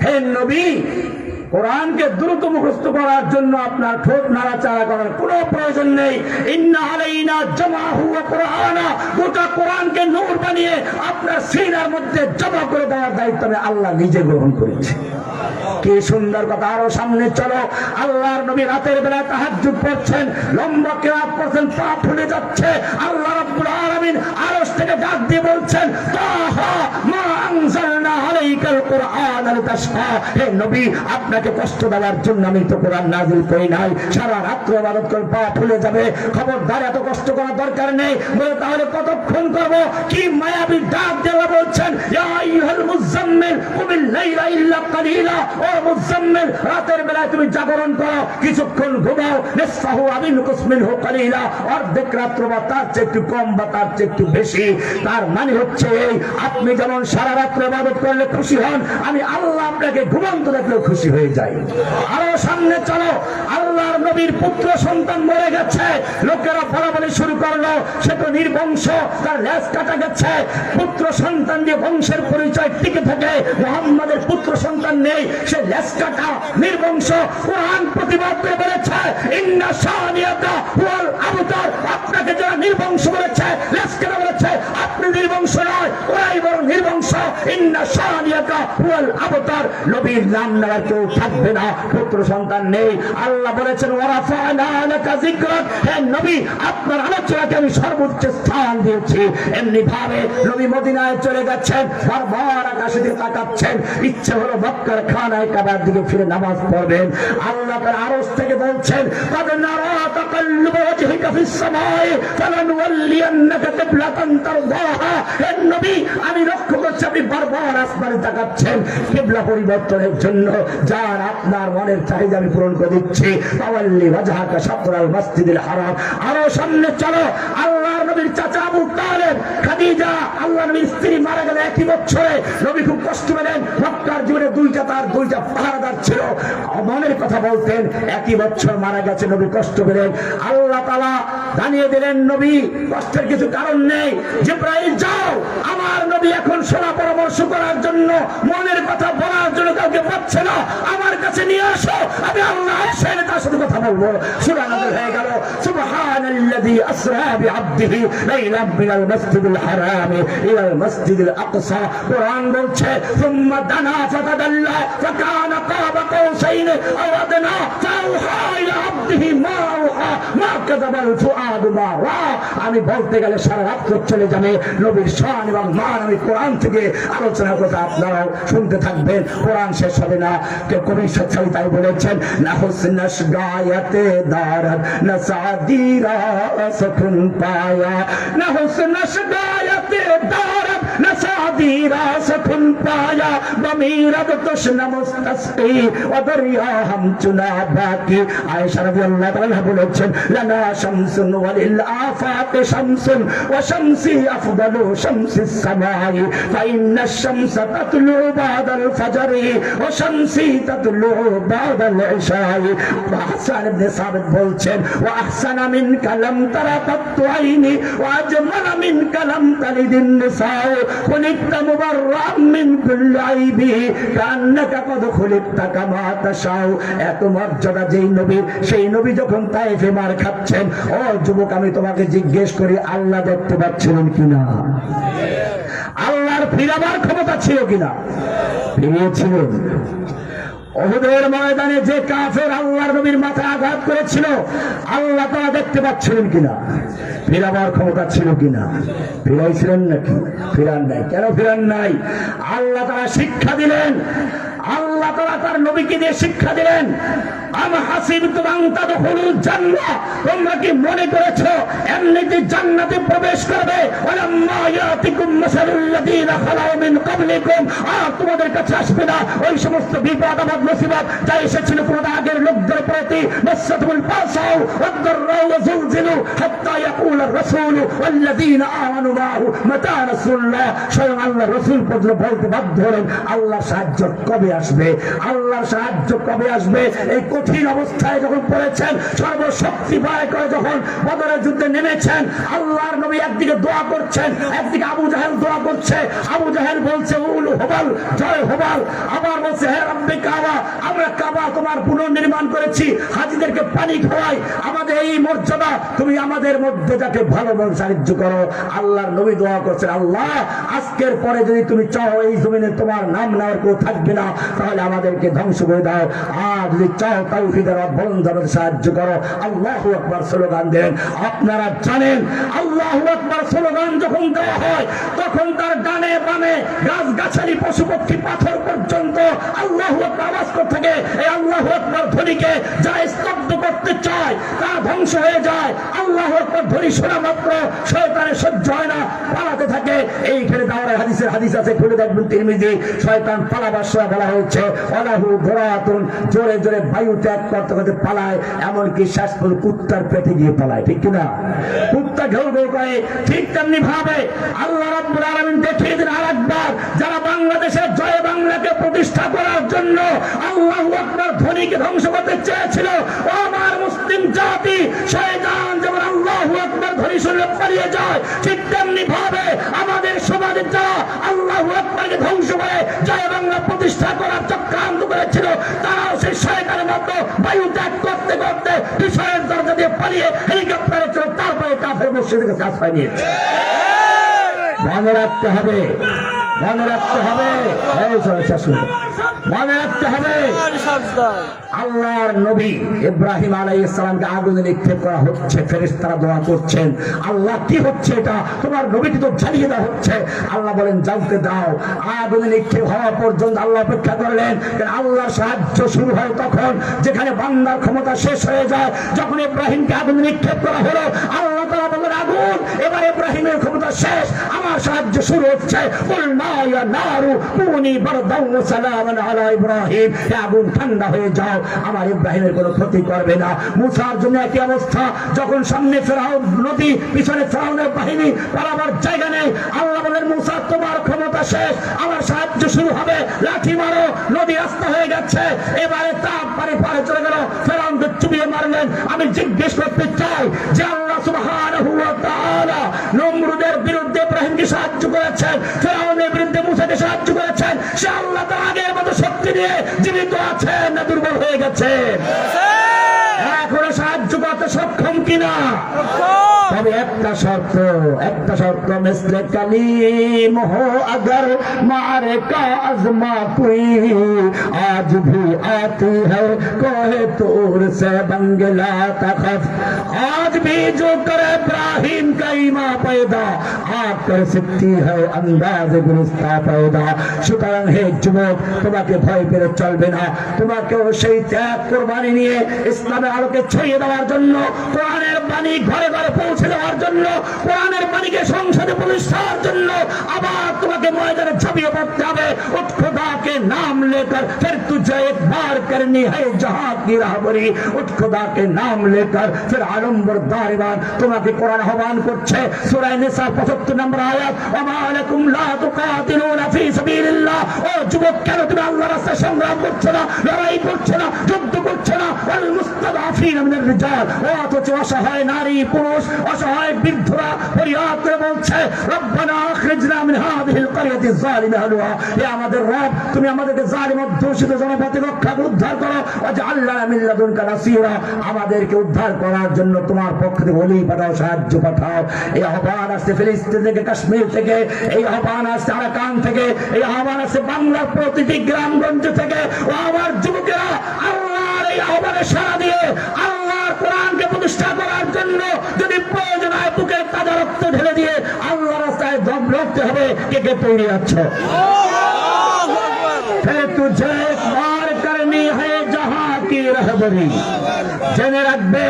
হে নবী, কোরআনকে দ্রুত মুখস্থ করার জন্য আপনার ঠোঁট নাড়াচাড়া করার কোনো প্রয়োজন নেই। ইন্না আলাইনা জামাহু ওয়া কুরআনা। গোটা কোরআনকে নূর বানিয়ে আপনার সিনার মধ্যে জমা করে দেওয়ার দায়িত্ব আমি আল্লাহ নিজে গ্রহণ করেছি। কি সুন্দর কথা। আরো সামনে চলো, আল্লাহর নবী রাতের বেলা তাহাজ্জুদ পড়ছেন, লম্বা কিরাত পড়ছেন, পা ফুলে যাচ্ছে। আল্লাহ রাব্বুল আলামিন আরশ থেকে ডাক দিয়ে বলছেন তাহা মা আনজালনা আলাইকাল কুরআন লিতাশকা। হে নবী, আপনাকে কষ্ট দেওয়ার জন্য আমি তো কোরআন নাযিল করি নাই। সারা রাত্র ইবাদত করে পা ফুলে যাবে, খবরদার এত কষ্ট করার দরকার নেই। বলে তাহলে কতক্ষণ করব? কি মায়াবী ডাক দেওয়া বলছেন ইয়া আইয়ুহাল মুযাম্মিল কুমিল লাইলা ইল্লা কালিলা। ও মুযাম্মিল, রাতের বেলায় তুমি জাগরণ করো, কিছুক্ষণ ঘুমাও। নিসফাহু আও ইনকুস মিনহু কালিলা। অর্ধেক রাত্র বা তার চেয়ে একটু কম বা তার চেয়ে একটু বেশি। তার মানে হচ্ছে এই, আপনি যেমন সারা রাত্র ইবাদত করলে খুশি হন, আমি আল্লাহ আপনাকে ঘুমন্ত দেখলেও খুশি হয়ে যাই। আরো সামনে চলো, আল্লাহর নবীর পুত্র সন্তান মরে গেছে। লোকেরা বলাবলি শুরু করলো সে তো নির্বংশ, তার লেজ কাটা গেছে। পুত্র সন্তান দিয়ে বংশের পরিচয় টিকে থাকে, মুহাম্মাদের পুত্র সন্তান নেই, সে লেজ কাটা নির্বংশ। কোরআন প্রতিবাদ করে বলেছে ইন্না শানিয়াকা হুয়াল আবতার। আপনাকে যারা নির্বংশ বলেছে, লেজ কাটা বলেছে, আপনি নির্বংশ নয়, ওরাই বড় নির্বংশ। ইন্না শানিয়াকা হুয়াল আবতার। নবীর নাম নেওয়ার কেউ থাকবে না, পুত্র সন্তান নেই। আল্লাহ বলেছেন ওয়ারাফা'না লাকা যিকরাক। হে নবী, আপনার আলোচনাকে আমি সর্বোচ্চ স্থান দিয়েছি। এমনি ভাবে নবী মদিনায় চলে যাচ্ছেন, বারবার আকাশে দিকে তাকাচ্ছেন, ইচ্ছে হলো মক্কার খানায় কাবার দিকে ফিরে নামাজ পড়বেন। আল্লাহ তার আরশ থেকে বলছেন قد نرى تقلب وجهك في السماء فلنولينك قبلة ترضاها। হে নবী, আমি লক্ষ্য করছি আপনি বারবার আসমানে তাকাচ্ছেন কিবলা পরিবর্তনের জন্য। যার আপনার মনের চাহিদা আমি পূরণ করে দিচ্ছি। তাওয়াল্লি ওয়াজহাকা শাতরাল মসজিদুল হারাম। আরো সামনে চলো, আল্লাহর নবীর চাচা আবু তালেব, খাদিজা আল্লাহর নবীর স্ত্রী মারা গেল একই বছরে। নবী খুব কষ্ট পেলেন। মক্কার জীবনে তার দুইটা পাহারাদার ছিল, মনের কথা বলতেন। একই বছর মারা গেছে, নবী কষ্ট পেলেন। আল্লাহ তাআলা জানিয়ে দিলেন নবী কষ্টের কিছু কারণ নেই। জিবরাইল যাও, আমার নবী এখন শোনা পরামর্শ করার জন্য, মনের কথা বলার জন্য কাউকে পাচ্ছে না, আমার কাছে নিয়ে আসো, আমি আল্লাহ এসে তার সাথে কথা বলবো। সূরা নাযিল হয়ে গেল সুবহানাল্লাযী আসরা বিআবদিহি লাইলাম মিনাল মাসজিদিল হারাম ইলাল মাসজিদিল আকসা। কোরআন বলছে সুম্মা দানা ফাতাদাল্লা ফাকানা কাবা কাউসাইন আও আদনা ফাওহা ইলা আবদিহি মা আওহা মা কাযাবাল ফুআদু মা রা। আমি বলতে গেলে সারা রাত চলে যাবে। নবীর শান এবং মান আমি কোরআন থেকে আলোচনা করতে আপনারাও শুনতে থাকবেন, কোরআন শেষ হবে না। কবি সচ্ছল তাই বলেছেন নাহুসনাশ গায়াতে দারাত নাসাদিরা সুকুন পায়া। নাহুসনাশ গায়াতে দারাত নাসাদিরা मीरा से खुल पाया बमीरद तश्न मुस्तस्की व दरिया हम चुना बाकी। आयशा রাদিয়াল্লাহু তাআলা বলেছেন লানা শামসুন ওয়ালিল আফাক শামসুন ওয়া শামসি আফদালু শামসিস সামাই ফাইন্না শামসা তাতলু বাদাল ফাজরি ওয়া শামসি তাতলু বাদাল ইশাই। হাসান ইবনে সাবিত বলছেন ওয়া আহসানা মিন কালাম তারা কাত্তু আইনি ওয়া আজমালা মিন কালাম তালিদিন নিসা খুলিকতা মুবাররাম মিন কুল্লি আইবি কান্নাকা কদ খুলিকতা কামা তাশাউ। এত মর্যাদা যেই নবী, সেই নবী যখন তায়েফে মার খাচ্ছেন, ও যুবক আমি তোমাকে জিজ্ঞেস করি আল্লাহ দেখতে পাচ্ছিলেন কিনা? আল্লাহর ফিরাবার ক্ষমতা ছিল কিনা? ফিরিয়েছিলেন। উহুদের ময়দানে যে কাফের আল্লাহর নবীর মাথায় আঘাত করেছিল, আল্লাহ তাআলা দেখতে পাচ্ছিলেন কিনা? ফিরাবার ক্ষমতা ছিল কিনা? ফিরাইছিলেন নাকি? ফিরান নাই। কেন ফিরান নাই? আল্লাহ তাআলা শিক্ষা দিলেন, আল্লাহ তাআলা তার নবীকে দিয়ে শিক্ষা দিলেন আম হাসিবতুম আন তাদখুলুল জান্নাহ, তোমরা কি মনে করেছো এমনিতে জান্নাতে প্রবেশ করবে? ওয়ালাম্মা ইয়াতিকুম মাসালুল লাযীনা খালাউ মিন ক্বাবলিকুম, আর তোমাদের কাছে আসবে না ওই সমস্ত বিপদ আপদ মুসিবত যা এসেছিল তোমাদের আগের লোকদের প্রতি। মাসাতুল বাসাউ ওয়াদ-দাররাউ ওয়া যুলজিলু হাত্তা ইয়াকুলার রাসূলু ওয়াল্লাযীনা আমানু মাহু মাতা রাসূলুল্লাহ। স্বয়ং আল্লাহর রাসূল পর্যন্ত বলতে বাধ্য হলেন আল্লাহর সাহায্য কবে আসবে? আল্লাহর সাহায্য কবে আসবে? এই কঠিন অবস্থায় যখন পড়েছেন, সর্বশক্তি ব্যয় করে যখন বদরের যুদ্ধে নেমেছেন, আল্লাহর নবী একদিকে দোয়া করছেন, একদিকে আবু জাহেল দোয়া করছে। আবু জাহেল বলছে উল হুবাল, জয় হুবাল। আবার বলছে হে রব্বে কাবা, আমরা কাবা তোমার পুনর্নির্মাণ করেছি, হাজীদেরকে পানি খাওয়াই, আমাদের এই মর্যাদা, তুমি আমাদের মধ্যে যাকে ভালোভাবে সাহায্য করো। আল্লাহর নবী দোয়া করছেন আল্লাহ আজকের পরে যদি তুমি চাও এই জমিনে তোমার নাম নেওয়ার কেউ থাকবে না, তাহলে আমাদেরকে ধ্বংস করে দাও। আর যদি চাও তাওহীদের বন্ধনের সাহায্য করো। আল্লাহু আকবার স্লোগান দেন। আপনারা জানেন আল্লাহু আকবার স্লোগান যখন দেওয়া হয়, তখন তার ডানে বামে গাছ গাছালি পশু পক্ষী পাথর পর্যন্ত আল্লাহু আকবার আওয়াজ করতে থাকে। এই আল্লাহু আকবার ধ্বনিকে যা স্তব্ধ করতে চায় তা ধ্বংস হয়ে যায়। আল্লাহু আকবার ধ্বনি শোনা মাত্র শয়তানের সহ্য হয় না, পালাতে থাকে। এইখানে দাওরায়ে হাদিসের হাদিস আছে, খুলে দেখবেন তিরমিজি। শয়তান পালাবার সময় বলা হয়েছে ওয়ালাহু দুরাতুন, জোরে জোরে বায়ু ত্যাগ করতে করতে পালায়, এমনকি শেষ পর্যন্ত কুত্তার পেটে গিয়ে পালায়। ঠিক কিনা? কুত্তা ঘেউ ঘেউ করে। ঠিক তেমনি ভাবে আল্লাহ রাব্বুল আলামিন দেখিয়ে দিন আরেকবার, যারা বাংলাদেশের জয় বাংলাকে প্রতিষ্ঠা করার জন্য আল্লাহু আকবার ধ্বনিকে ধ্বংস করতে চেয়েছিল, ও আমার মুসলিম জাতি, শয়তান যেমন আল্লাহু আকবার ধ্বনি শুনলে পালিয়ে যায়, ঠিক তেমনি ভাবে আমাদের সমাজের যারা আল্লাহু আকবারকে ধ্বংস করে জয় বাংলা প্রতিষ্ঠা করার চক্রান্ত করেছিল, তারাও সেই শয়তানের মতো বায়ু ত্যাগ করতে করতে বিষয়ের দরজা দিয়ে পালিয়ে হেলিকপ্টারে চলে তারপরে কাফের মসজিদের কাছে আশ্রয় নিয়েছে। মনে রাখতে হবে, মনে রাখতে হবে, মনে রাখতে হবে। আল্লাহর নবী ইব্রাহিম আলাইহিস সালামকে আগুনে নিক্ষেপ করা হচ্ছে, ফেরেশতারা দোয়া করছেন আল্লাহ কি হচ্ছে এটা? তোমার নবীকে তো জ্বালিয়ে দেওয়া হচ্ছে। আল্লাহ বলেন জ্বালতে দাও। আগুনে নিক্ষেপ হওয়া পর্যন্ত আল্লাহ অপেক্ষা করলেন। আল্লাহর সাহায্য শুরু হয় তখন যেখানে বান্দার ক্ষমতা শেষ হয়ে যায়। যখন ইব্রাহিমকে আগুনে নিক্ষেপ করা হলো, আল্লাহ তাআলা বললেন আগুন এবার ইব্রাহিমের ক্ষমতা শেষ, আমার সাহায্য শুরু হচ্ছে। কুলনা ইয়া নারু কুনি বারদাও ওয়া সালামান আলা ইব্রাহিম, আগুন ঠান্ডা হয়ে যাও, আমার ইব্রাহিমের কোনো ক্ষতি করবে না। মুসার জন্য একই অবস্থা, যখন সামনে ফেরাউন নদী, পিছনে ফেরাউনের বাহিনী, পালাবার জায়গা নেই। আল্লাহ বলেন মুসা তোমার ক্ষমতা শেষ, আমার সাহায্য শুরু হবে, লাঠি মারো। নদী রাস্তা হয়ে গেছে, এবারে তাপ পারে পারে চলে গেল, ফেরাউনকে চুবিয়ে মারলেন। আমি জিজ্ঞেস করতে চাই যে আল্লাহ সুবহানাহু ওয়া তাআলা নমরুদের বিরুদ্ধে ইব্রাহিমকে সাহায্য করেছেন, ফেরাউনের বিরুদ্ধে মুসাকে সাহায্য করেছেন, সে আল্লাহ তার আগের মতো শক্তি দিয়ে জীবিত আছেন না দুর্বল হয়ে গেছে? এখনো সাহায্য করতে সক্ষম কিনা? তবে একটা শর্ত, একটা শর্ত, মিসলে কালিম হো अगर मारे का आजमा कोई आज भी आती है कोहे तूर से बंगला तखफ आज भी जो करे इब्राहिम का ईमा पैदा आप कर सकती है अंदाज गुलिस्ता पैदा। সুতরাং হে যুবক, তোমাকে ভয় পেলে চলবে না, তোমাকেও সেই ত্যাগ কোরবানি নিয়ে ইসলামের আলোকে ছড়িয়ে দেওয়ার জন্য, কোরআনের বাণী ঘরে ঘরে পৌঁছে দেওয়ার জন্য, কোরআনের বাণীকে সংসদে প্রতিষ্ঠার জন্য আবার তোমাকে ময়দানে ঝাঁপিয়ে পড়তে হবে। উঠ खुदा के नाम लेकर फिर तुझे एक बार करनी है जहां की राहबरी। उठ खुदा के नाम लेकर फिर आलम बरदारिवान তোমাকে কোরআন আহ্বান করছে। সূরা নিসা 75 নম্বর আয়াত, ওয়া লাকুম লা তুকাতিলুনা ফি সাবিলিল্লাহ। ও যুবক, কেন তুমি আল্লাহর রাস্তায় সংগ্রাম করছো না, লড়াই করছো না, যুদ্ধ করছো না? ওয়াল মুস্তাদাফিনা মিনার রিজাল, অথচ অসহায় নারী পুরুষ, অসহায় বৃদ্ধরা ফরিয়াদ করে বলছে, রব্বানা আখরিজনা মিন হাযিহিল ক্বরিয়াতি যালিমা আহলুহা। হে আমাদের রব, তুমি আমাদেরকে জালিম অধ্যুষিত জনপদ রক্ষা করে উদ্ধার করো। ওয়াজআল লানা মিন লাদুনকা নাসীরা, আমাদেরকে উদ্ধার করার জন্য তোমার পক্ষ থেকে ওলি পাঠাও, সাহায্য পাঠাও। এই আহ্বান আসছে ফিলিস্তিন থেকে, কাশ্মীর থেকে, এই আহ্বান আসছে আরাকান থেকে, এই আহ্বান আসছে বাংলার প্রতিটি গ্রামগঞ্জ থেকে। ও আমার যুবকেরা, আল্লাহর এই আহ্বানে সাড়া দিয়ে আল্লাহর কোরআনকে প্রতিষ্ঠা করার জন্য যদি প্রয়োজন হয় বুকের তাজা রক্ত ঢেলে দিয়ে আল্লাহর রাস্তায় দম রাখতে হবে। কে কে তৈরি আছো? फिर तुझे एक बार करनी है जहां की रहबरी। জেনে রাখবে,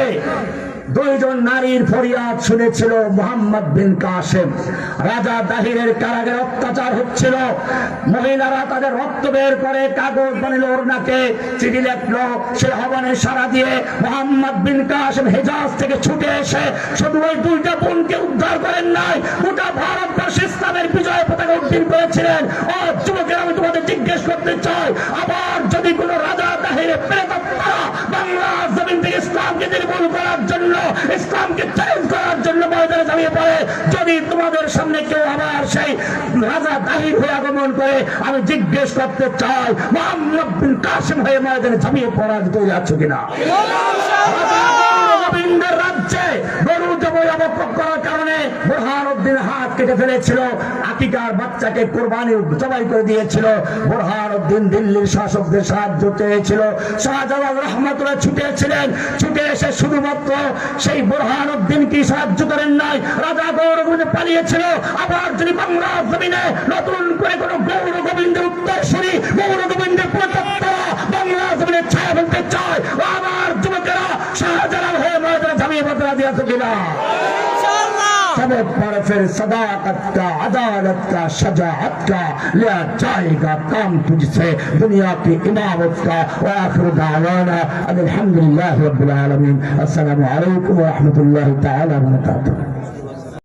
দুইজন নারীর ফরিয়াদ শুনেছিল মোহাম্মদ বিন কাসেম। রাজা দাহিরের কারাগারে অত্যাচার হচ্ছিল, মহিলারা তাদের রক্ত বের করে কাগজ বানালো, ওড়নাকে চিঠি লিখলো। সে আহ্বানে সাড়া দিয়ে মোহাম্মদ বিন কাসেম হেজাজ থেকে ছুটে এসে শুধু ওই দুইটা বোনকে উদ্ধার করেন নাই, গোটা ভারতবর্ষে ইসলামের বিজয় পতাকা উড্ডীন করেছিলেন। ও যুবকের, আমি তোমাদের জিজ্ঞেস করতে চাই, আবার যদি কোন রাজা দাহিরে প্রেতাত্মা বাংলার জমিন থেকে ইসলামকে নির্মূল করার জন্য, ইসলামকে চ্যালেঞ্জ করার জন্য ময়দানে দাঁড়িয়ে পড়ে, যদি তোমাদের সামনে কেউ আবার সেই রাজা দাহির হয়ে আগমন করে, আমি জিজ্ঞেস করতে চাই, মুহাম্মদ বিন কাসেম হয়ে ময়দানে ঝাঁপিয়ে পড়ার তৈরি আছো কিনা? গোবিন্দের রাজ্যে গরু জবাই করার কারণে বুরহানুদ্দিন হাত কেটে ফেলেছিল, আকিকার বাচ্চাকে কোরবানি জবাই করে দিয়েছিল। বুরহানুদ্দিন দিল্লির শাসকদের সাহায্য চেয়েছিল, শাহজালাল রহমাতুল্লাহ ছুটেছিলেন, ছুটে এসে শুধুমাত্র সেই বুরহানুদ্দিন কি সাহায্য করেন নাই, রাজা গৌরগোবিন্দ পালিয়েছিল। আবার যদি বাংলার জমিনে নতুন করে কোন গৌর গোবিন্দের উত্তরসূরি, গৌর গোবিন্দের প্রতাত্মা বাংলার জমিনে ছায়া ফেলতে চায়, আমার যুবকেরা শাহজালাল হয়ে ময়দানে ঝাঁপিয়ে পড়তে রাজি আছে কিনা? सबक पर फिर सदाकत का, अदालत का, शजाअत का लिया जाएगा काम तुझसे, दुनिया की इमामत का। व आखिर दावाना अल्हम्दुलिल्लाहि रब्बिल आलमीन। अस्सलामु अलैकुम व रहमतुल्लाहि तआला व बरकातुहू।